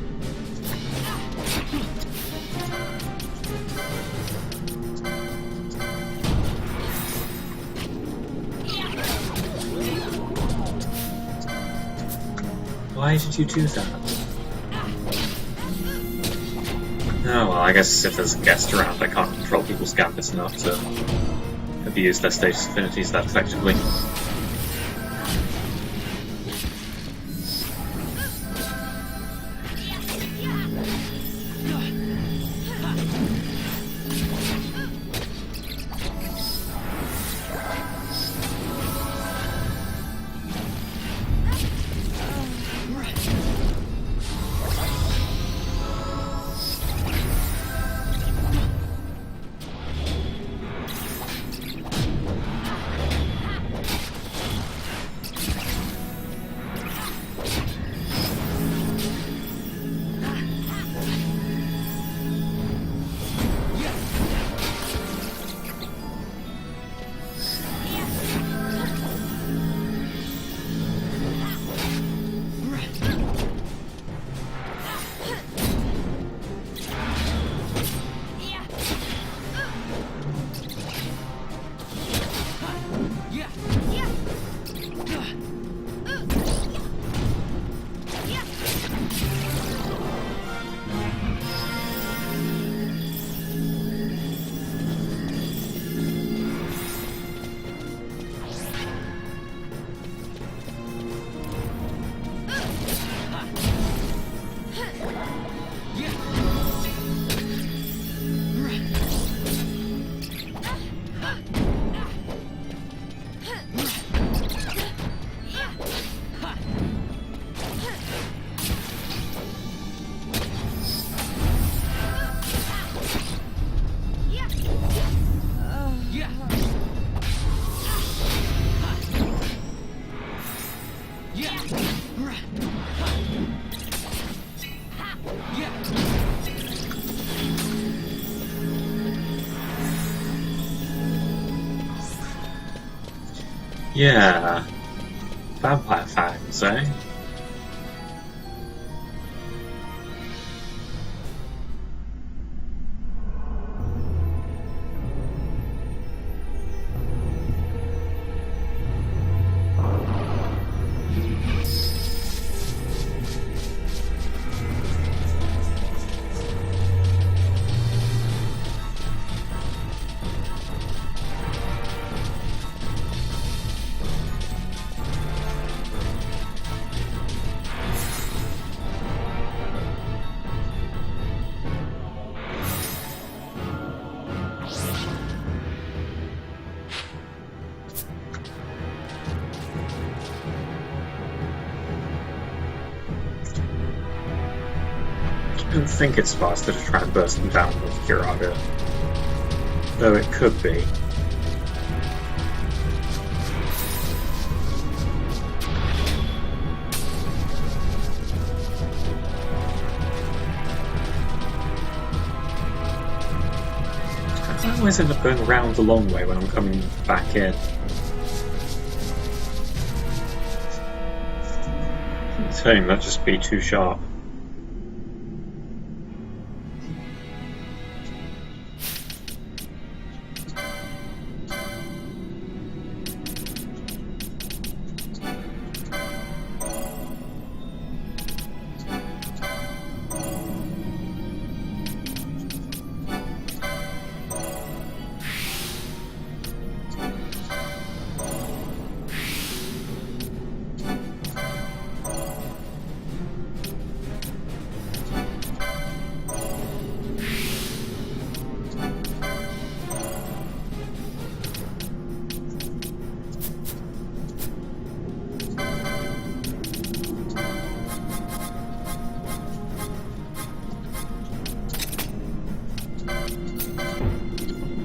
Why did you do that? Oh well, I guess if there's a guest around, I can't control people's gambits enough to abuse their status affinities that effectively. Yeah. Vampire fangs, eh? I don't think it's faster to try and burst them down with Kiraga, though it could be. I always end up going around the long way when I'm coming back in. Turning might just be too sharp.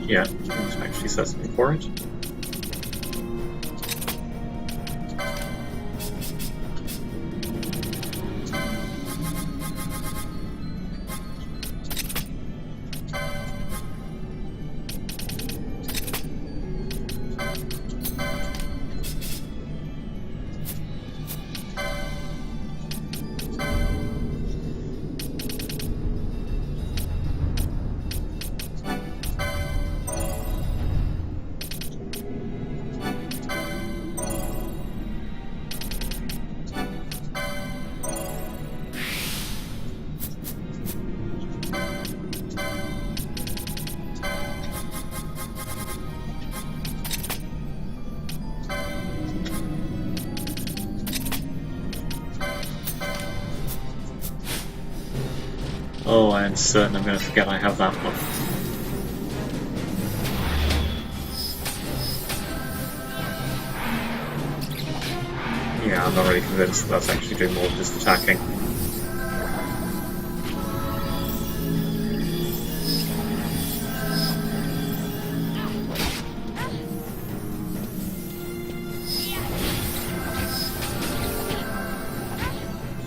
Yeah, it actually says something for it. Oh, I am certain I'm going to forget I have that one. Yeah, I'm not really convinced that that's actually doing more than just attacking.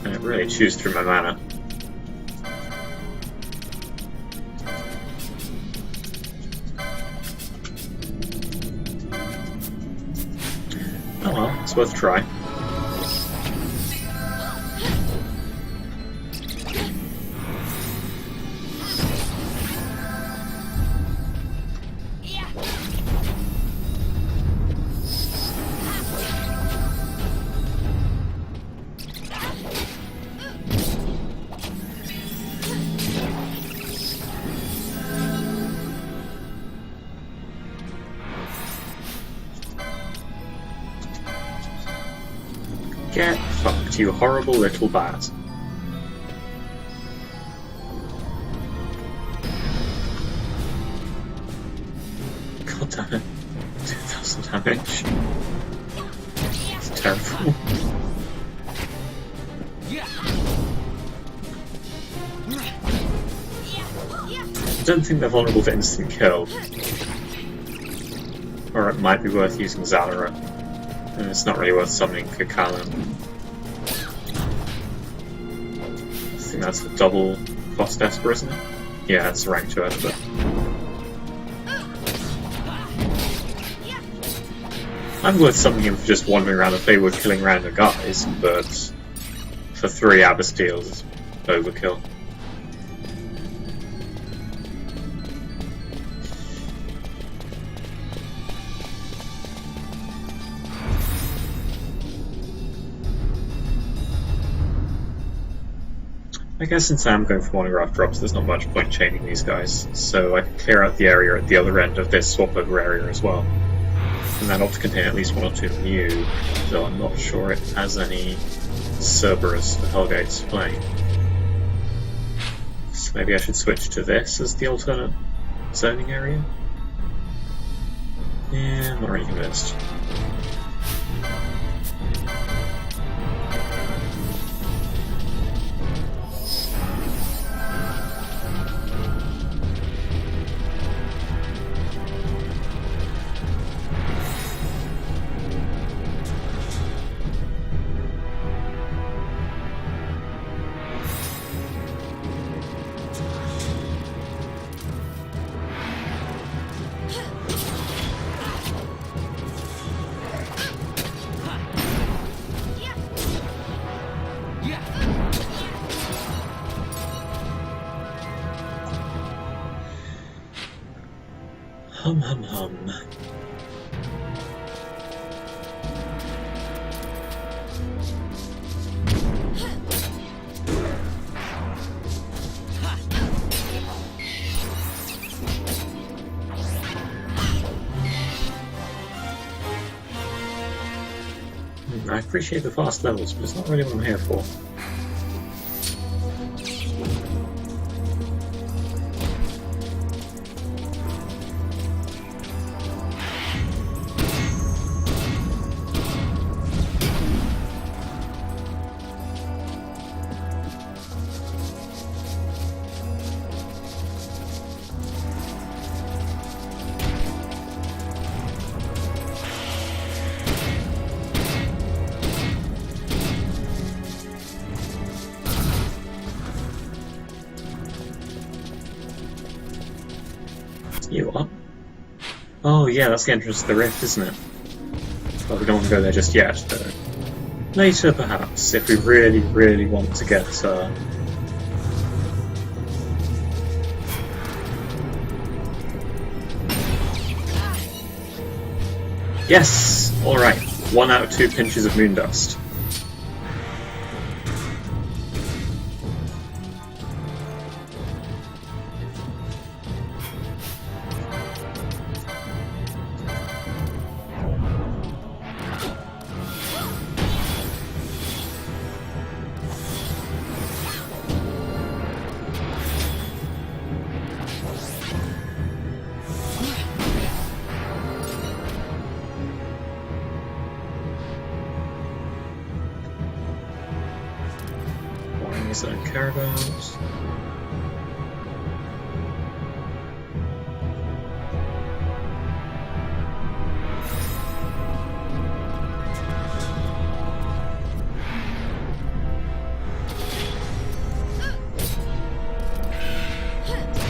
And it really chews through my mana. Oh well, it's worth a try. Get fucked, you horrible little bat. God damn it. 2,000 damage. It's terrible. I don't think they're vulnerable to instant kill. Or it might be worth using Zalora. And it's not really worth summoning Kakalan. I think that's the double cost Esper, isn't it? Yeah, it's rank 2 Esper. I'm worth summoning him for just wandering around the Feywood killing random guys, but for 3 Abysteals, it's overkill. I guess since I'm going for monograph drops, there's not much point chaining these guys, so I can clear out the area at the other end of this swap over area as well. And that ought to contain at least 1 or 2 new, though I'm not sure it has any Cerberus for Hellgate's Flame. So maybe I should switch to this as the alternate zoning area? Yeah, I'm not really convinced. Hum hum hum. I appreciate the fast levels, but it's not really what I'm here for. You are? Oh yeah, that's the entrance to the rift, isn't it? Well, we don't want to go there just yet, though. Later, perhaps, if we really, really want to get, Yes! Alright, 1 out of 2 pinches of moondust. things I don't care about.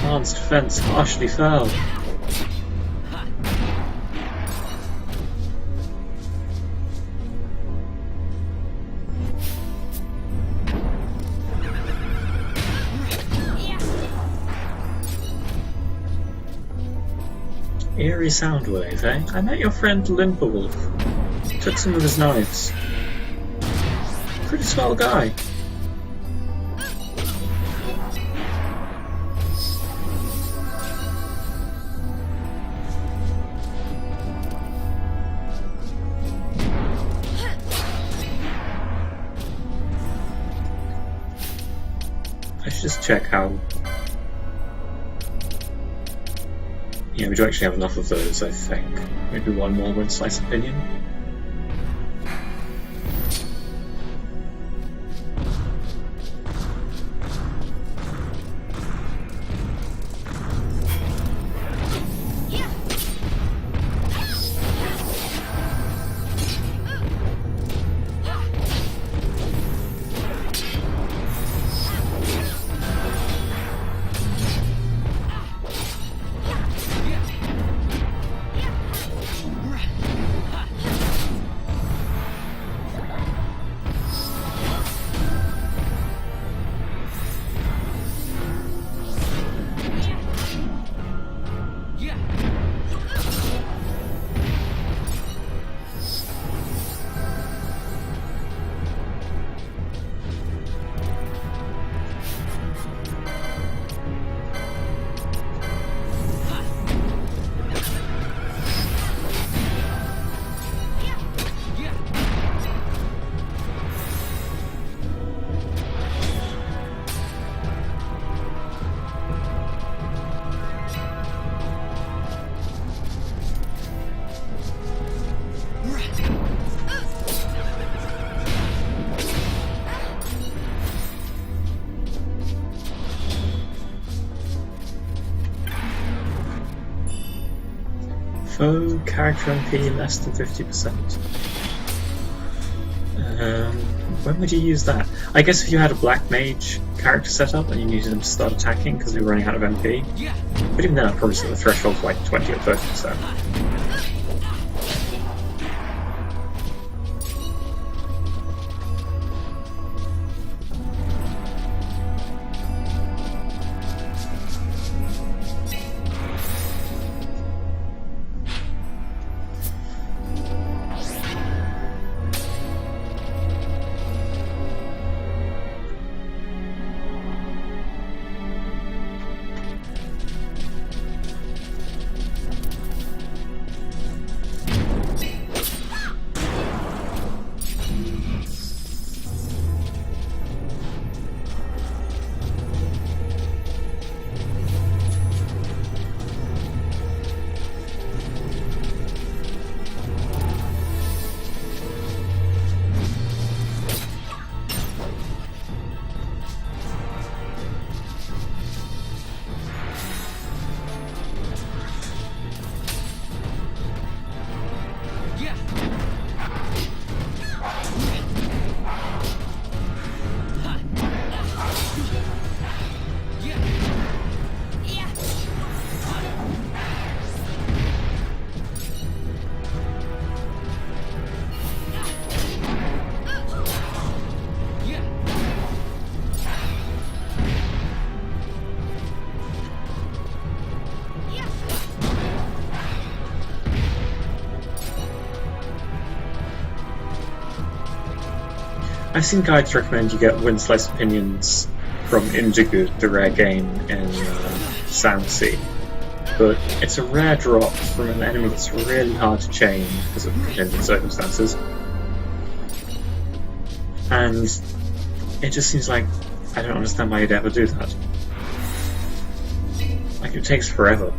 Khan's defense harshly fell. Eerie sound wave, eh? I met your friend Limperwolf. Took some of his knives. Pretty swell guy. I should just check how... Yeah, we do actually have enough of those, I think. Maybe one more would slice opinion. Foe character MP less than 50%. When would you use that? I guess if you had a black mage character set up and you needed them to start attacking because they were running out of MP. But even then I'd probably set the threshold for like 20 or 30%. I've seen guides recommend you get Wind Slice Opinions from Indigo, the rare game in Soundsea, but it's a rare drop from an enemy that's really hard to chain because of contingent circumstances, and it just seems like I don't understand why you'd ever do that. Like, it takes forever.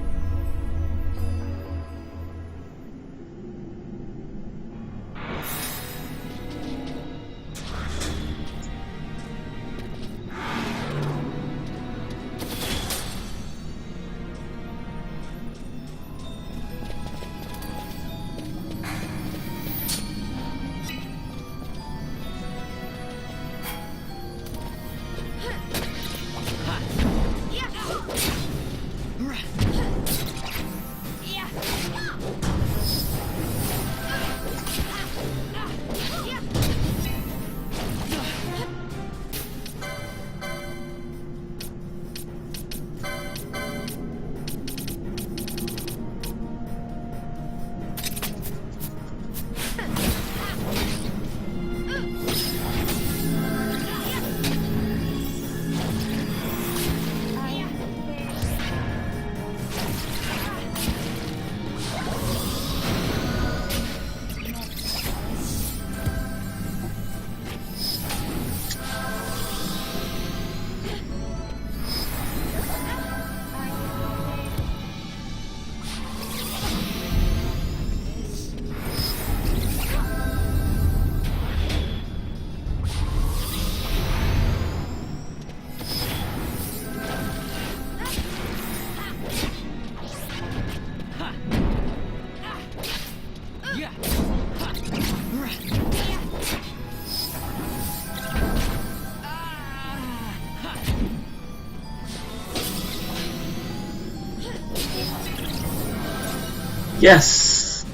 Yes!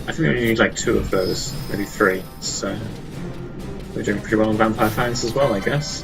I think we only need like 2 of those, maybe 3, so we're doing pretty well on Vampire Fangs as well, I guess.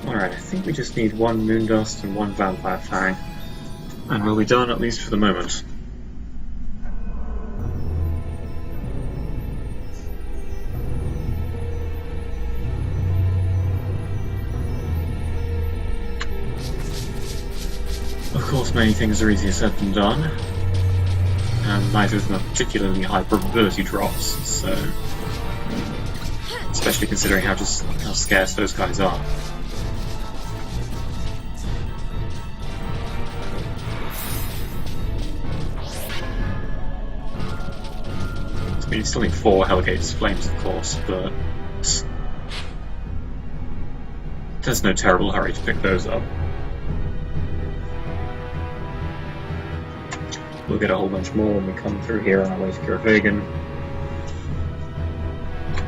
Alright, I think we just need 1 Moondust and 1 Vampire Fang, and we'll be done at least for the moment. Of course, many things are easier said than done, and neither of them are particularly high probability drops, so especially considering how scarce those guys are. I mean, you still need 4 Hellgate's Flames, of course, but there's no terrible hurry to pick those up. We'll get a whole bunch more when we come through here on our way to Kiravegan.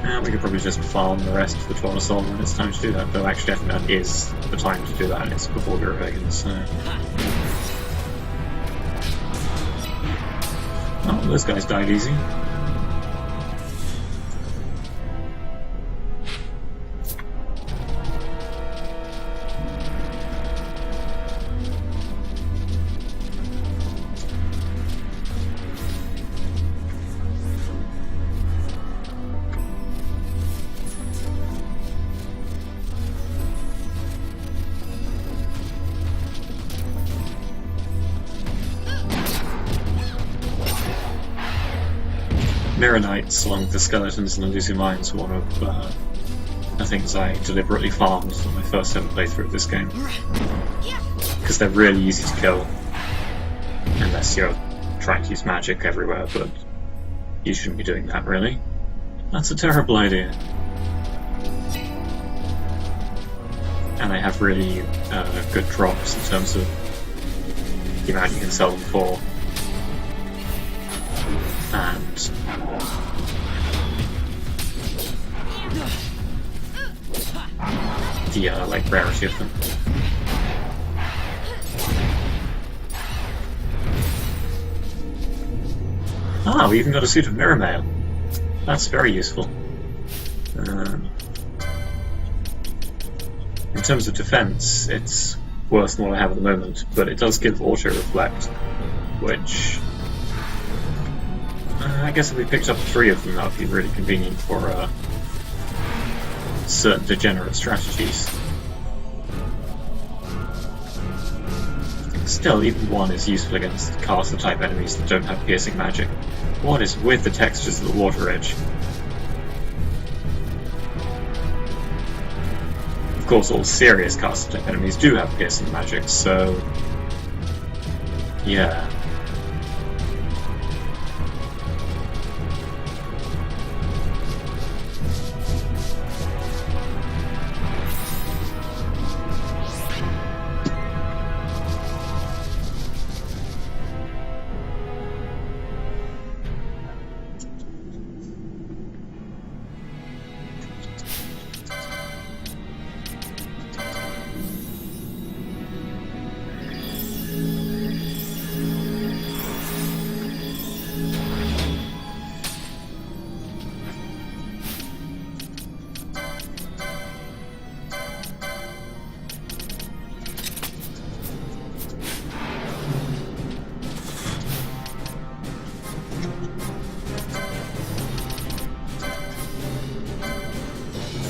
And we could probably just farm the rest of the Tornasol when it's time to do that, though actually I think that is the time to do that, it's before Kiravegan, so... Oh, those guys died easy. Mirror Knights, along with the Skeletons and Illusive Mines, were one of the things I deliberately farmed on my first ever playthrough of this game. Because they're really easy to kill, unless you're trying to use magic everywhere, but you shouldn't be doing that, really. That's a terrible idea. And they have really good drops in terms of the amount you can sell them for. And the like rarity of them. Ah, we even got a suit of Mirror Mail. That's very useful. In terms of defense, it's worse than what I have at the moment, but it does give auto reflect, which I guess if we picked up 3 of them, that would be really convenient for certain degenerate strategies. Still, even 1 is useful against caster-type enemies that don't have piercing magic. What is with the textures of the water edge? Of course, all serious caster-type enemies do have piercing magic, so... yeah.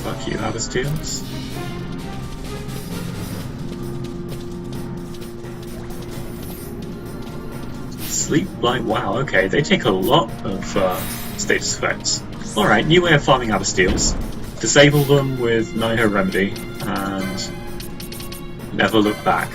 Fuck you, Abastiels. Sleep Blight, wow, okay, they take a lot of status effects. Alright, new way of farming Abastiels. Disable them with Nihil Remedy, and never look back.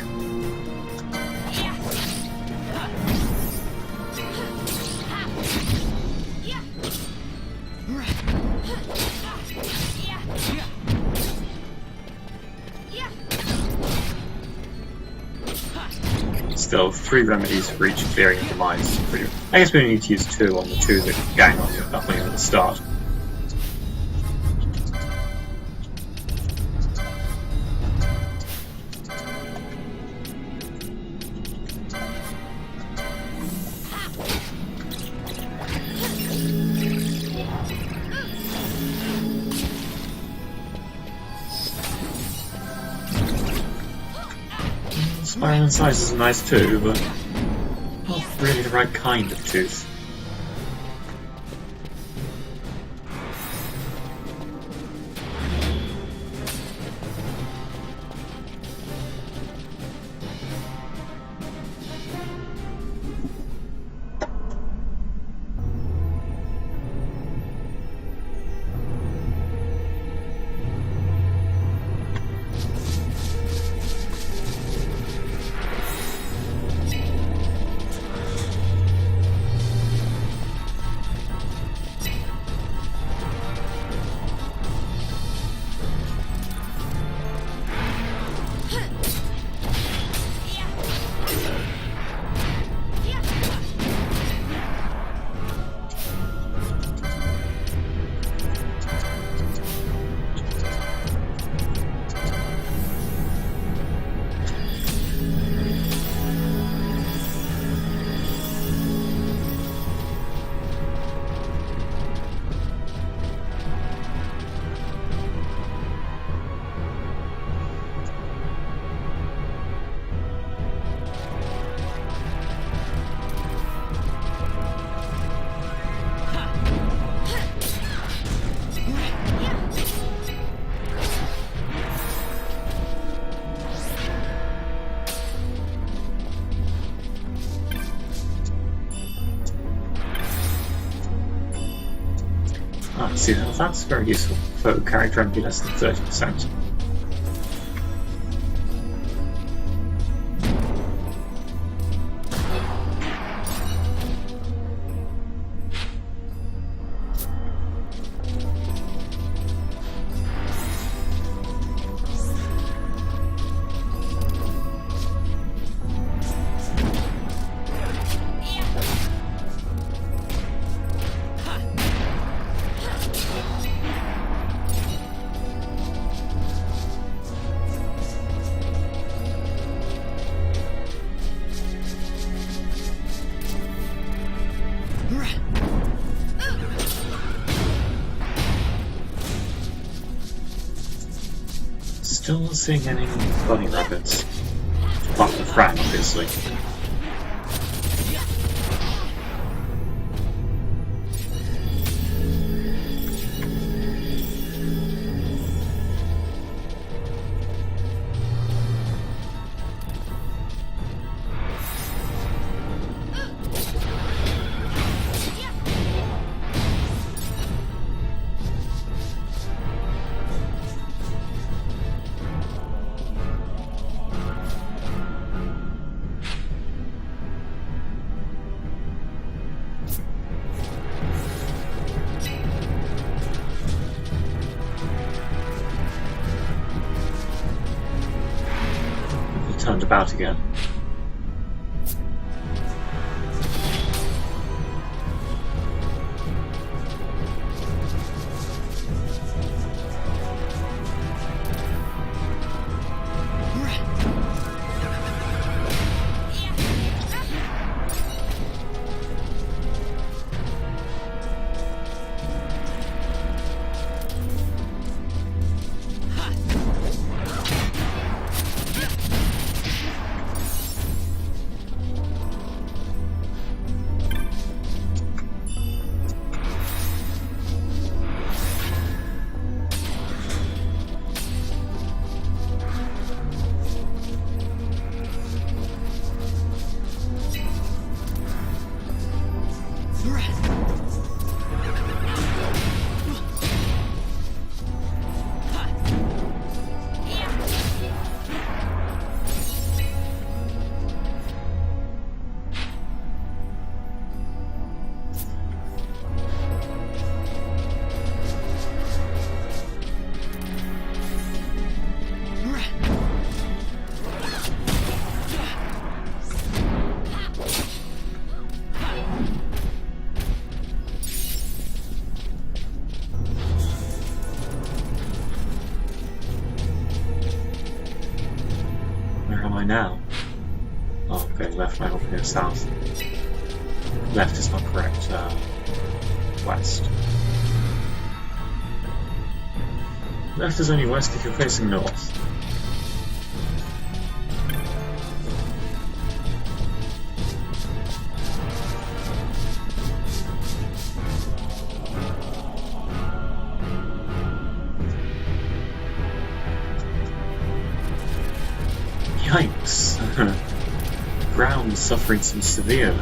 Still, 3 remedies for each clearing of the mines. I guess we only need to use 2 on the 2 that gang on you at the start. Spiral size is nice too, but not really the right kind of tooth. See, that's very useful for character MP less than 30%. Still not seeing any bunny rabbits. Apart from Fran, obviously. Turned about again. Now? Oh, okay, left, I hope we go south. Left is not correct, west. Left is only west if you're facing north. Yikes! Ground suffering some severe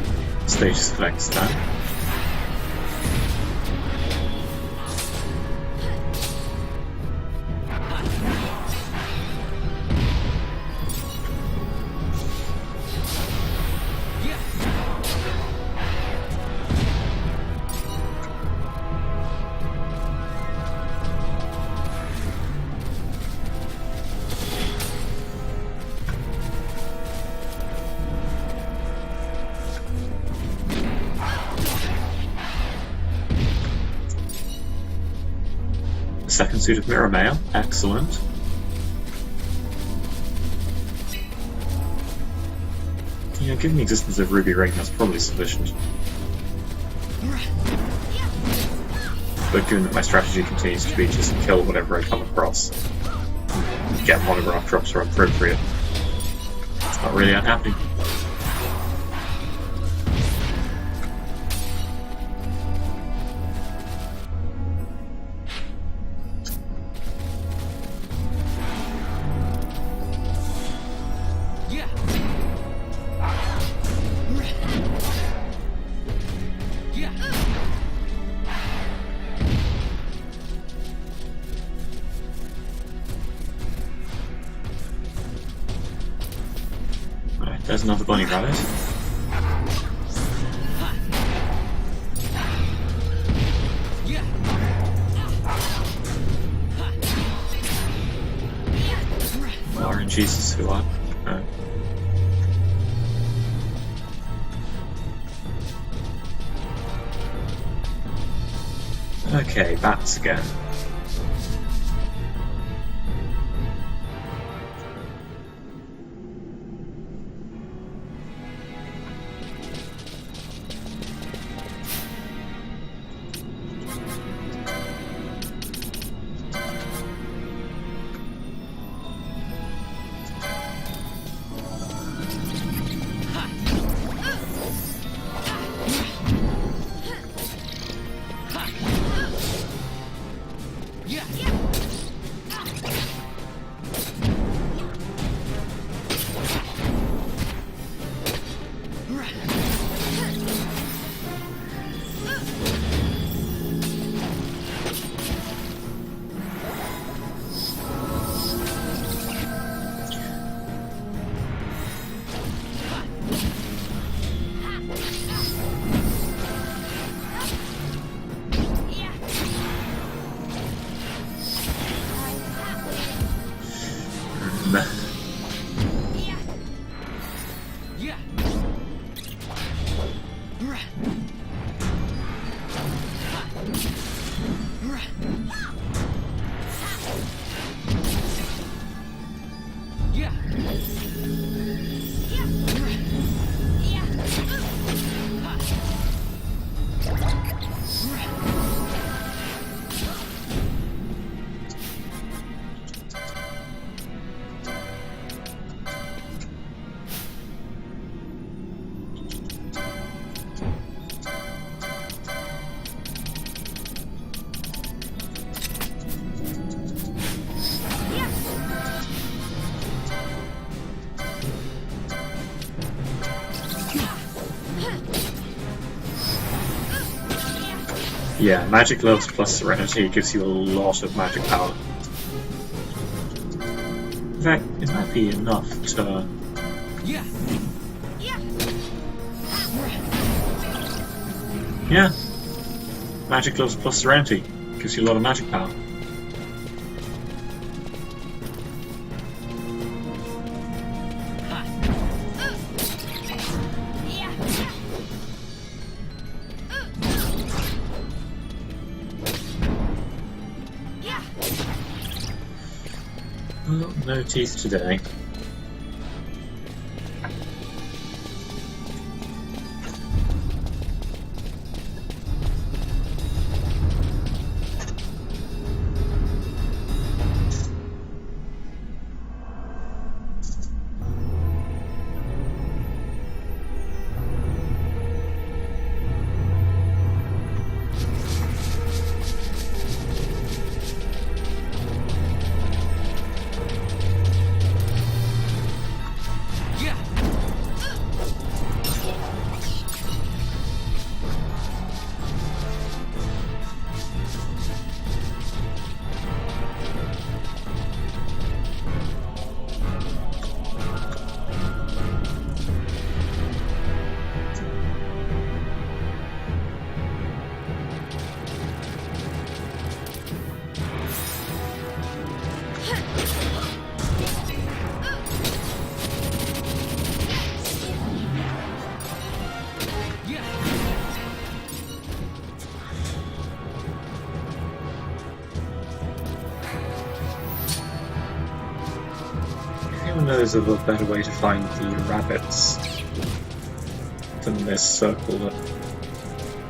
status effects there. Second suit of mirror mail, excellent. Yeah, given the existence of Ruby Ring, that's probably sufficient. But given that my strategy continues to be just kill whatever I come across, get monograph drops are appropriate. It's not really unhappy. There's another bunny rabbit. RNG's who are. Okay, bats again. Yeah, magic gloves plus serenity gives you a lot of magic power. In fact, it might be enough to... Yeah. Magic gloves plus serenity gives you a lot of magic power. Well, no teeth today. Who knows of a better way to find the rabbits than this circle that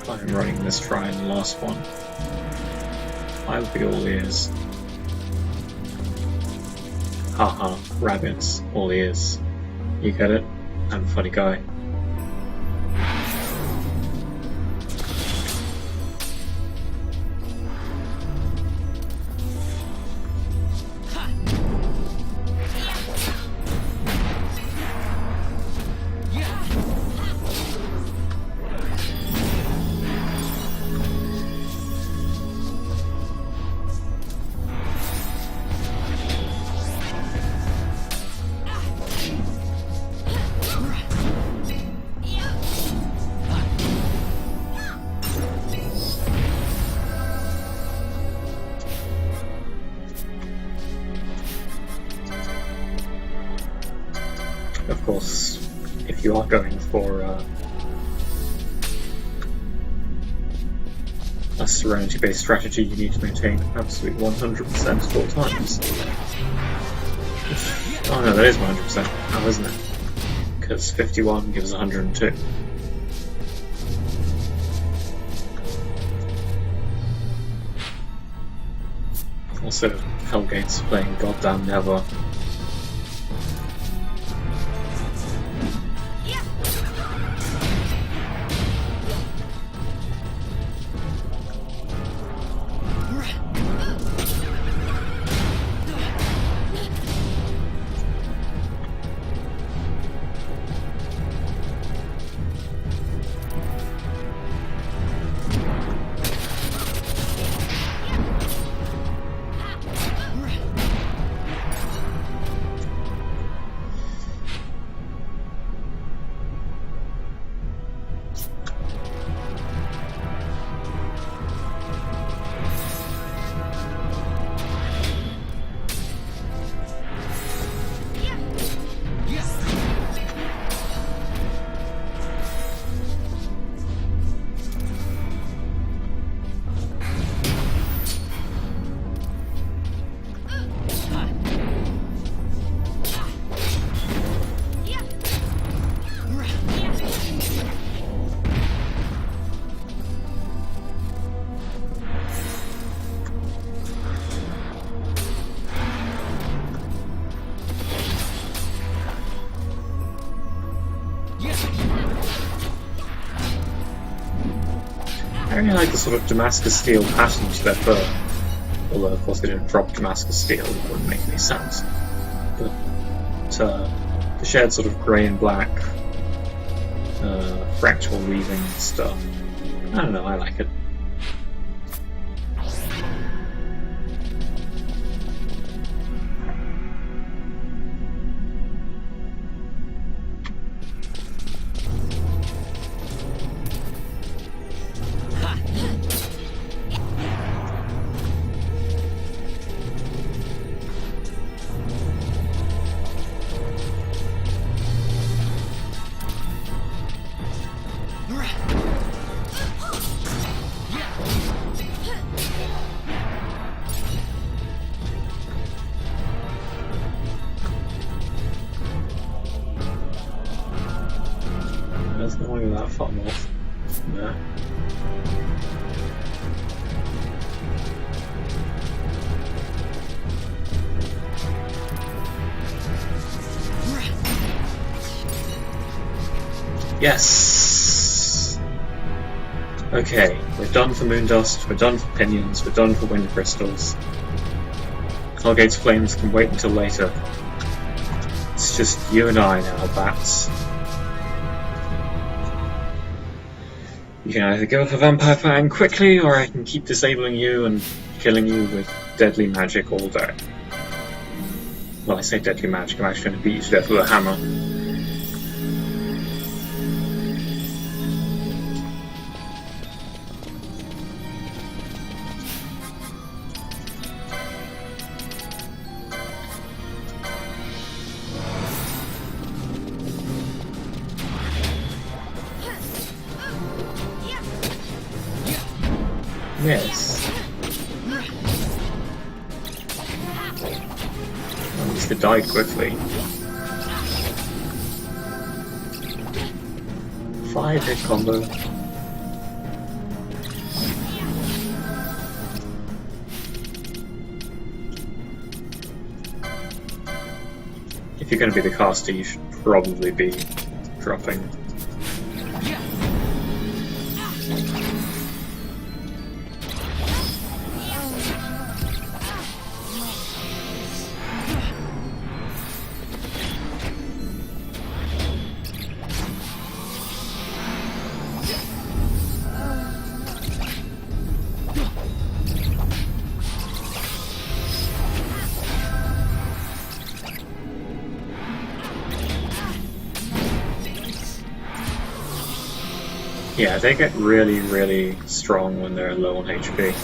I'm running this try in the last one? I'll be all ears. Haha, rabbits, all ears. You get it? I'm a funny guy. Of course, if you are going for a serenity-based strategy, you need to maintain absolute 100% at all times. Oh no, that is 100% now, isn't it? Because 51 gives 102. Also, Hellgate's playing Goddamn Never. I really like the sort of Damascus steel pattern to their fur. Although, of course, they don't drop Damascus steel, it wouldn't make any sense. But the shared sort of grey and black fractal weaving stuff, I don't know, I like it. Yes! Okay, we're done for Moondust, we're done for Pinions, we're done for Wind Crystals. Hellgate's Flames can wait until later. It's just you and I now, Bats. You can either go for Vampire Fang quickly, or I can keep disabling you and killing you with deadly magic all day. Well, I say deadly magic, I'm actually going to beat you to death with a hammer. Yes. At least it died quickly. 5-hit combo. If you're going to be the caster, you should probably be dropping. Yeah, they get really, really strong when they're low on HP.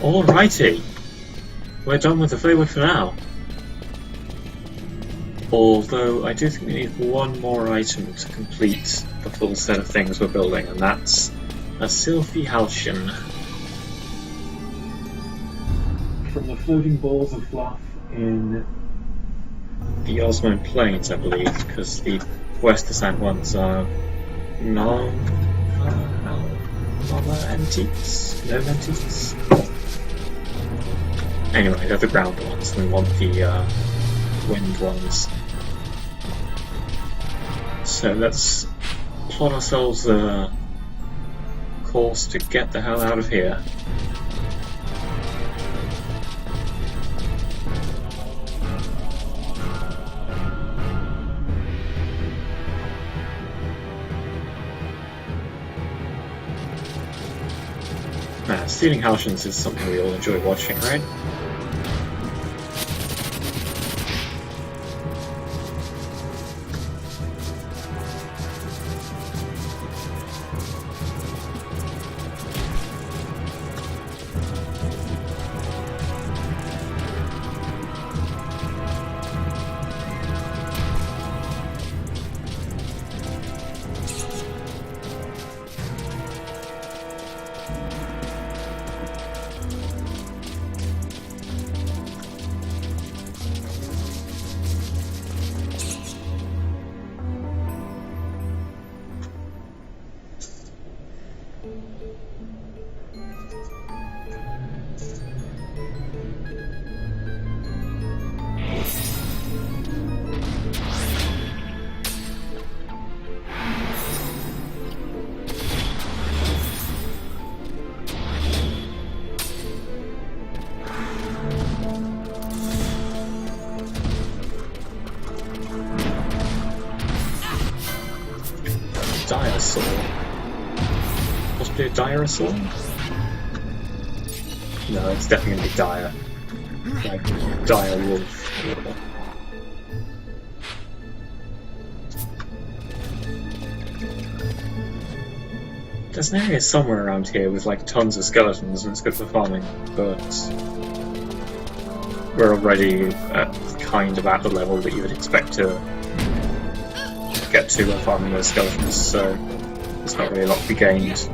Alrighty, we're done with the Feywood for now. Although I do think we need one more item to complete the full set of things we're building, and that's a Sylphie Halcyon. From the floating balls of fluff in the Osmond Plains, I believe, because the West Descent ones are non-antiques? No antiques? Anyway, they're the ground ones, and we want the wind ones. So let's plot ourselves a course to get the hell out of here. Stealing Halcyons is something we all enjoy watching, right? Dinosaur. Do Dinosaur? No, it's definitely gonna be Dire. Like, Dire Wolf. There's an area somewhere around here with like tons of skeletons and it's good for farming, but we're already kind of at the level that you would expect to get to when farming those skeletons, so there's not really a lot to be gained.